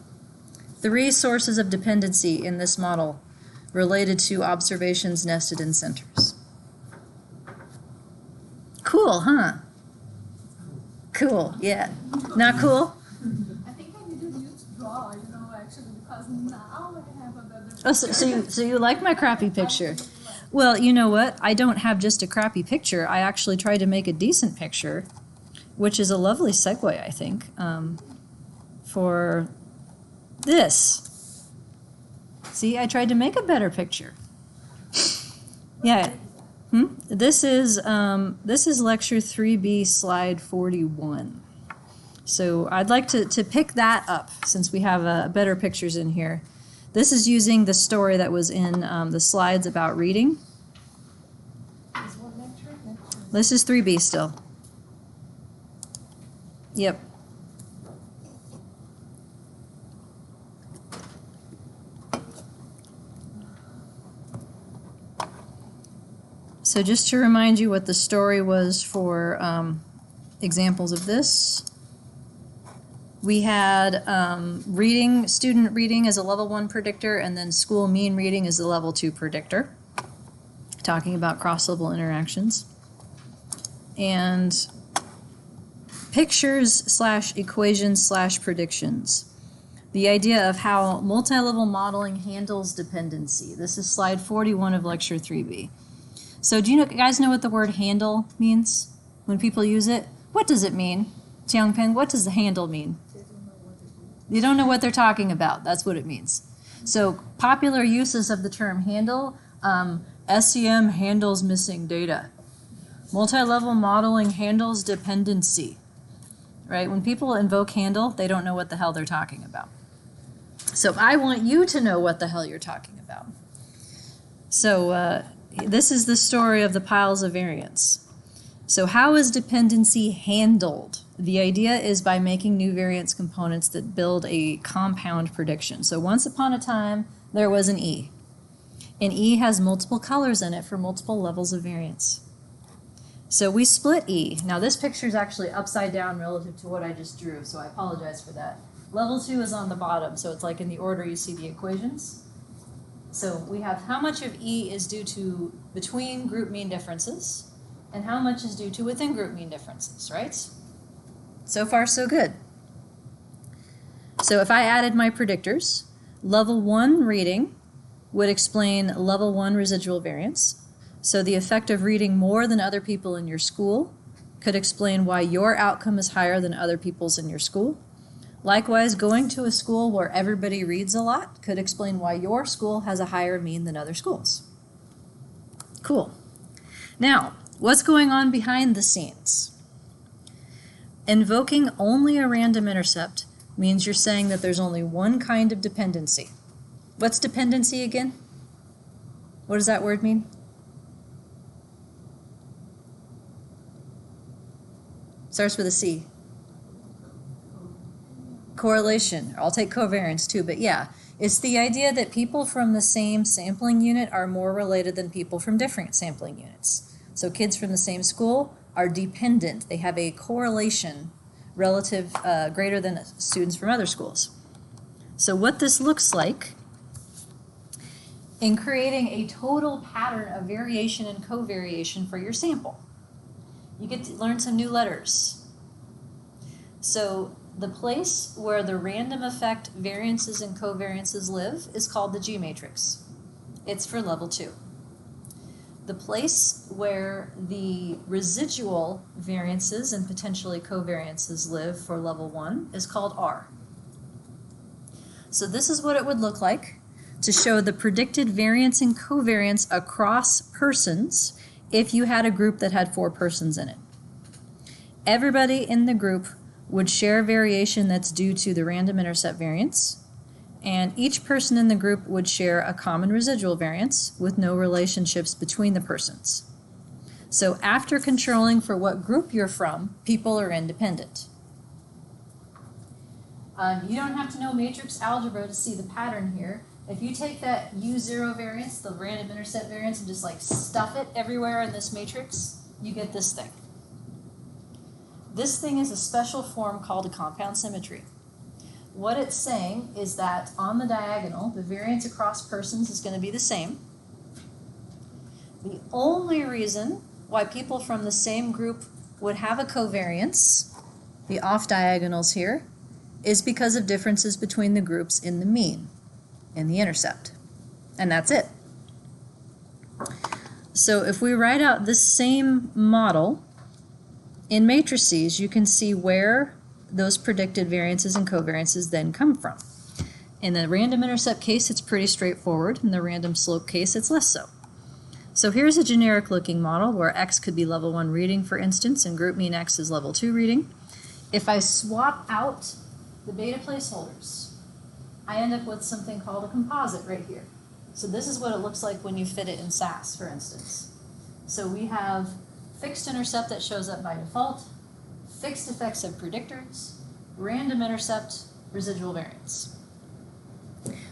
3 sources of dependency in this model related to observations nested in centers. Cool, huh? Cool, yeah. Not cool? I think I needed you to draw, actually, because now I have a better. Oh, so you like my crappy picture? Well, you know what? I don't have just a crappy picture. I actually tried to make a decent picture, which is a lovely segue, I think, for this. See, I tried to make a better picture. Yeah. This is lecture 3B, slide 41. So I'd like to pick that up since we have better pictures in here. This is using the story that was in the slides about reading. Is what lecture? This is 3B still. Yep. So just to remind you what the story was for examples of this, we had student reading as a level 1 predictor, and then school mean reading as a level 2 predictor, talking about cross-level interactions. And pictures/equations/predictions. The idea of how multi-level modeling handles dependency. This is slide 41 of lecture 3B. So do you guys know what the word handle means when people use it? What does it mean? Tiangpeng, what does the handle mean? You don't know what they're talking about. That's what it means. So popular uses of the term handle, SEM handles missing data. Multi-level modeling handles dependency, right? When people invoke handle, they don't know what the hell they're talking about. So I want you to know what the hell you're talking about. So this is the story of the piles of variance. So how is dependency handled? The idea is by making new variance components that build a compound prediction. So once upon a time, there was an E. And E has multiple colors in it for multiple levels of variance. So we split E. Now this picture is actually upside down relative to what I just drew, so I apologize for that. Level 2 is on the bottom, so it's like in the order you see the equations. So we have how much of E is due to between group mean differences, and how much is due to within group mean differences, right? So far, so good. So if I added my predictors, level 1 reading would explain level 1 residual variance. So the effect of reading more than other people in your school could explain why your outcome is higher than other people's in your school. Likewise, going to a school where everybody reads a lot could explain why your school has a higher mean than other schools. Cool. Now, what's going on behind the scenes? Invoking only a random intercept means you're saying that there's only one kind of dependency. What's dependency again? What does that word mean? Starts with a C. Correlation. I'll take covariance too, but yeah. It's the idea that people from the same sampling unit are more related than people from different sampling units. So kids from the same school are dependent. They have a correlation relative greater than students from other schools. So what this looks like in creating a total pattern of variation and covariation for your sample. You get to learn some new letters. So the place where the random effect variances and covariances live is called the G matrix. It's for level 2. The place where the residual variances and potentially covariances live for level 1 is called R. So this is what it would look like to show the predicted variance and covariance across persons if you had a group that had 4 persons in it. Everybody in the group would share variation that's due to the random intercept variance, and each person in the group would share a common residual variance with no relationships between the persons. So after controlling for what group you're from, people are independent. You don't have to know matrix algebra to see the pattern here. If you take that U0 variance, the random intercept variance, and just like stuff it everywhere in this matrix, you get this thing. This thing is a special form called a compound symmetry. What it's saying is that on the diagonal, the variance across persons is going to be the same. The only reason why people from the same group would have a covariance, the off diagonals here, is because of differences between the groups in the mean, in the intercept. And that's it. So if we write out this same model in matrices, you can see where those predicted variances and covariances then come from. In the random intercept case, it's pretty straightforward. In the random slope case, it's less so. So here's a generic looking model where X could be level 1 reading, for instance, and group mean X is level 2 reading. If I swap out the beta placeholders, I end up with something called a composite right here. So this is what it looks like when you fit it in SAS, for instance. So we have fixed intercept that shows up by default, fixed effects of predictors, random intercept, residual variance.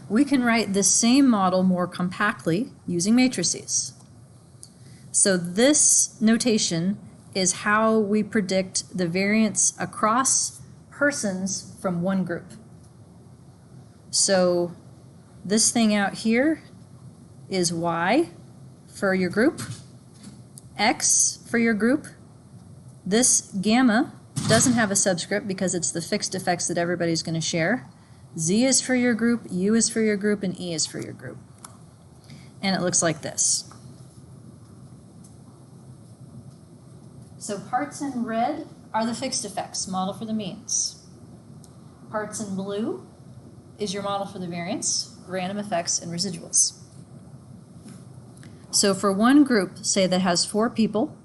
We can write this same model more compactly using matrices. So this notation is how we predict the variance across persons from one group. So this thing out here is Y for your group, X for your group. This gamma doesn't have a subscript because it's the fixed effects that everybody's going to share. Z is for your group, U is for your group, and E is for your group. And it looks like this. So parts in red are the fixed effects, model for the means. Parts in blue is your model for the variance, random effects, and residuals. So for one group, say that has 4 people,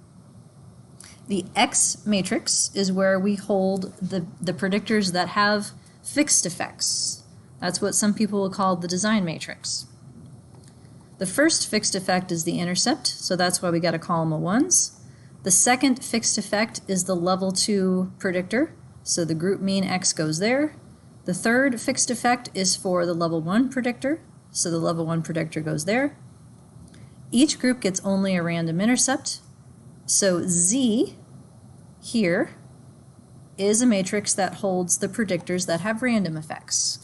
the X matrix is where we hold the predictors that have fixed effects. That's what some people will call the design matrix. The first fixed effect is the intercept, so that's why we got a column of 1s. The second fixed effect is the level 2 predictor, so the group mean X goes there. The third fixed effect is for the level 1 predictor, so the level 1 predictor goes there. Each group gets only a random intercept, so Z here is a matrix that holds the predictors that have random effects.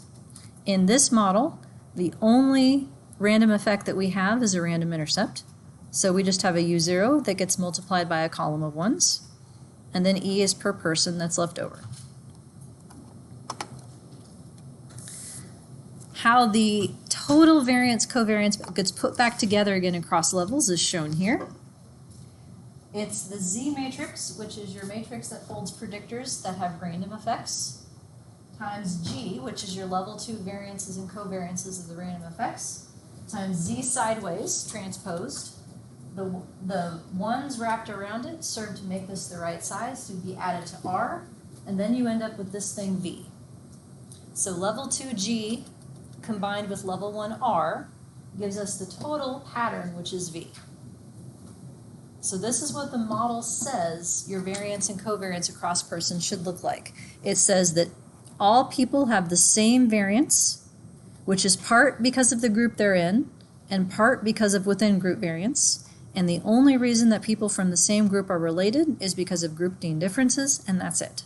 In this model, the only random effect that we have is a random intercept. So we just have a U0 that gets multiplied by a column of 1s, and then E is per person that's left over. How the total variance covariance gets put back together again across levels is shown here. It's the Z matrix, which is your matrix that holds predictors that have random effects, times G, which is your level 2 variances and covariances of the random effects, times Z sideways, transposed. The 1s wrapped around it serve to make this the right size to be added to R, and then you end up with this thing V. So level 2 G combined with level 1 R gives us the total pattern, which is V. So this is what the model says your variance and covariance across persons should look like. It says that all people have the same variance, which is part because of the group they're in, and part because of within group variance. And the only reason that people from the same group are related is because of group mean differences, and that's it.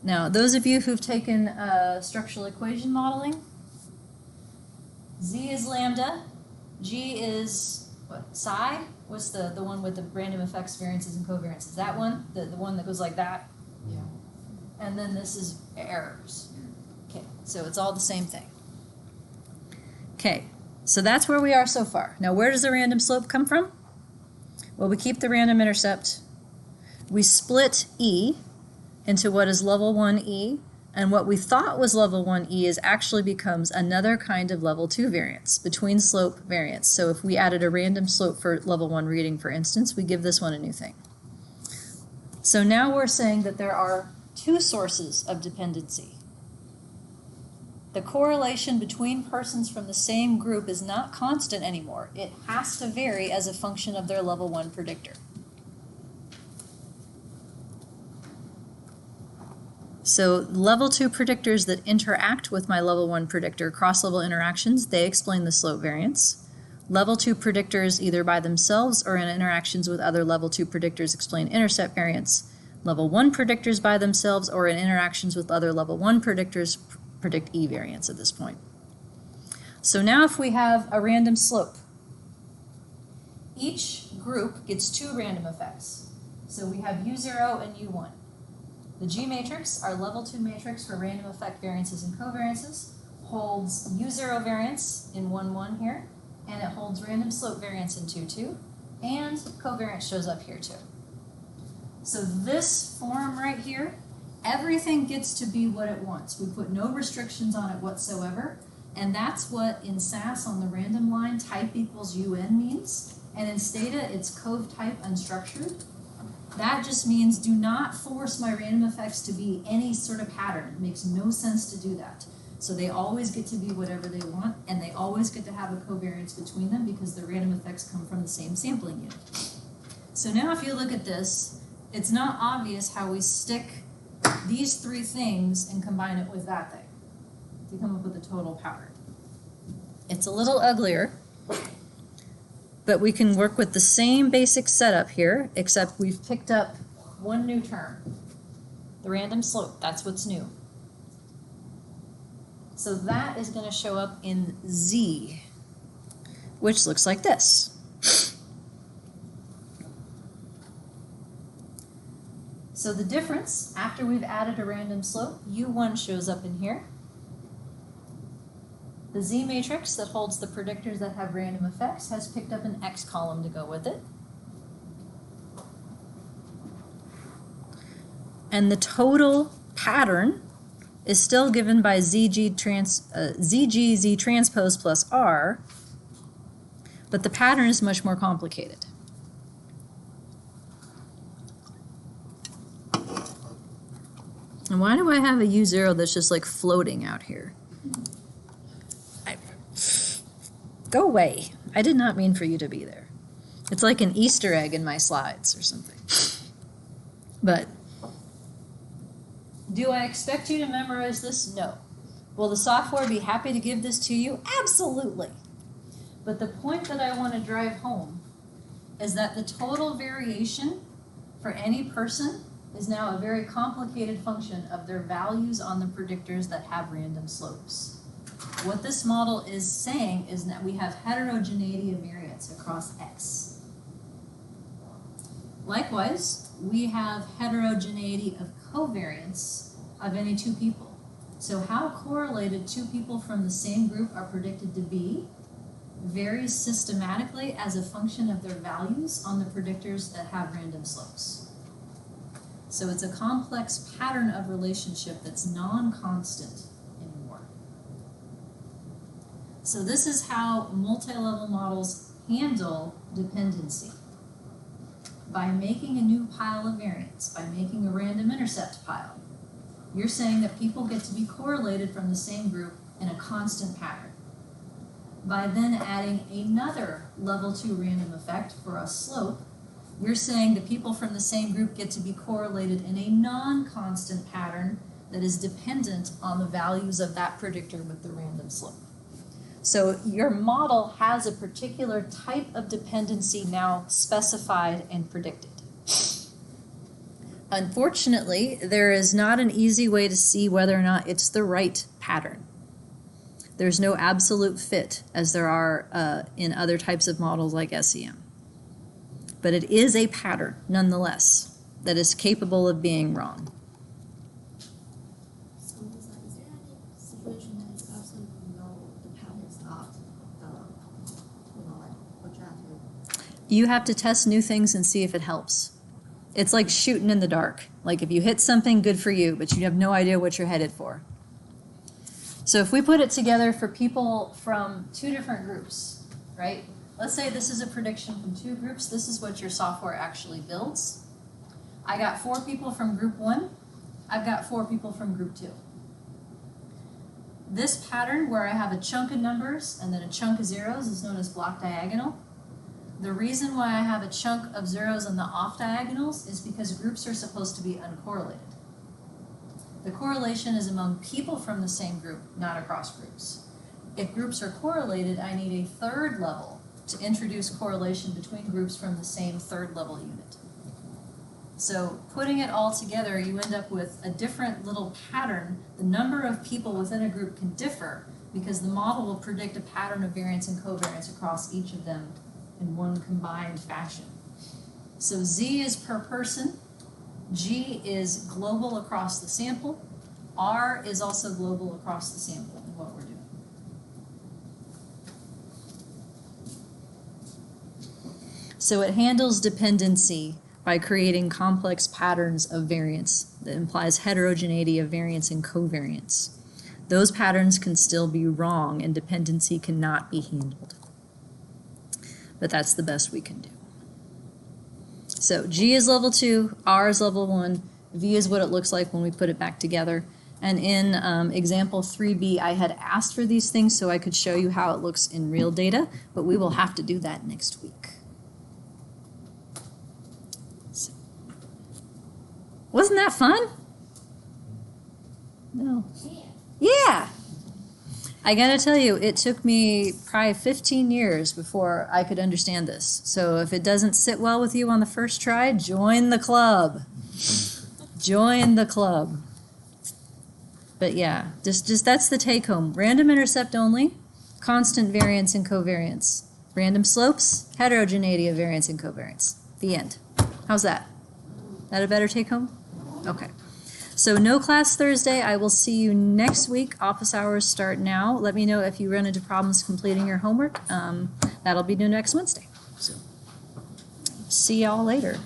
Now, those of you who've taken structural equation modeling, Z is lambda, G is what, psi? What's the one with the random effects, variances, and covariances? That one? The one that goes like that? Yeah. And then this is errors. Okay, so it's all the same thing. Okay. So that's where we are so far. Now, where does the random slope come from? Well, we keep the random intercept. We split E into what is level 1E, and what we thought was level 1E is actually becomes another kind of level 2 variance, between slope variance. So if we added a random slope for level 1 reading, for instance, we give this one a new thing. So now we're saying that there are 2 sources of dependency. The correlation between persons from the same group is not constant anymore. It has to vary as a function of their level 1 predictor. So level 2 predictors that interact with my level 1 predictor, cross-level interactions, they explain the slope variance. Level 2 predictors either by themselves or in interactions with other level 2 predictors explain intercept variance. Level 1 predictors by themselves or in interactions with other level 1 predictors predict E variance at this point. So now if we have a random slope, each group gets 2 random effects. So we have U0 and U1. The G matrix, our level 2 matrix for random effect variances and covariances, holds U0 variance in 1, here, and it holds random slope variance in 2, and covariance shows up here too. So this form right here, everything gets to be what it wants. We put no restrictions on it whatsoever, And that's what in SAS on the random line type equals UN means. And in Stata, it's cove type unstructured. That just means do not force my random effects to be any sort of pattern. It makes no sense to do that. So they always get to be whatever they want, and they always get to have a covariance between them because the random effects come from the same sampling unit. So now if you look at this, it's not obvious how we stick these three things and combine it with that thing to come up with a total pattern. It's a little uglier, but we can work with the same basic setup here, except we've picked up one new term, the random slope. That's what's new. So that is going to show up in Z, which looks like this. So the difference, after we've added a random slope, U1 shows up in here. The Z matrix that holds the predictors that have random effects has picked up an X column to go with it. And the total pattern is still given by ZG Z transpose plus R, but the pattern is much more complicated. And why do I have a U0 that's just like floating out here? Go away. I did not mean for you to be there. It's like an Easter egg in my slides or something. But do I expect you to memorize this? No. Will the software be happy to give this to you? Absolutely. But the point that I want to drive home is that the total variation for any person is now a very complicated function of their values on the predictors that have random slopes. What this model is saying is that we have heterogeneity of variance across X. Likewise, we have heterogeneity of covariance of any two people. So how correlated two people from the same group are predicted to be varies systematically as a function of their values on the predictors that have random slopes. So it's a complex pattern of relationship that's non-constant anymore. So this is how multi-level models handle dependency. By making a new pile of variance, by making a random intercept pile, you're saying that people get to be correlated from the same group in a constant pattern. By then adding another level 2 random effect for a slope, you're saying that people from the same group get to be correlated in a non-constant pattern that is dependent on the values of that predictor with the random slope. So your model has a particular type of dependency now specified and predicted. Unfortunately, there is not an easy way to see whether or not it's the right pattern. There's no absolute fit as there are in other types of models like SEM. But it is a pattern, nonetheless, that is capable of being wrong. So is there any situation that you absolutely know the pattern is not, like objective? You have to test new things and see if it helps. It's like shooting in the dark. Like if you hit something, good for you, but you have no idea what you're headed for. So if we put it together for people from two different groups, right? Let's say this is a prediction from two groups. This is what your software actually builds. I got 4 people from group 1. I've got 4 people from group 2. This pattern where I have a chunk of numbers and then a chunk of zeros is known as block diagonal. The reason why I have a chunk of zeros on the off diagonals is because groups are supposed to be uncorrelated. The correlation is among people from the same group, not across groups. If groups are correlated, I need a third level to introduce correlation between groups from the same third level unit. So putting it all together, you end up with a different little pattern. The number of people within a group can differ because the model will predict a pattern of variance and covariance across each of them in one combined fashion. So Z is per person, G is global across the sample, R is also global across the sample in what we're doing. So it handles dependency by creating complex patterns of variance that implies heterogeneity of variance and covariance. those patterns can still be wrong and dependency cannot be handled. But that's the best we can do. So G is level 2, R is level 1, V is what it looks like when we put it back together. And in example 3B, I had asked for these things so I could show you how it looks in real data, but we will have to do that next week. So, wasn't that fun? No. Yeah. I gotta tell you, it took me probably 15 years before I could understand this. So if it doesn't sit well with you on the first try, join the club. Join the club. But yeah, just that's the take home. Random intercept only, constant variance and covariance. Random slopes, heterogeneity of variance and covariance. The end. How's that? That a better take home? Okay. So no class Thursday. I will see you next week. Office hours start now. Let me know if you run into problems completing your homework. That'll be due next Wednesday. So see y'all later.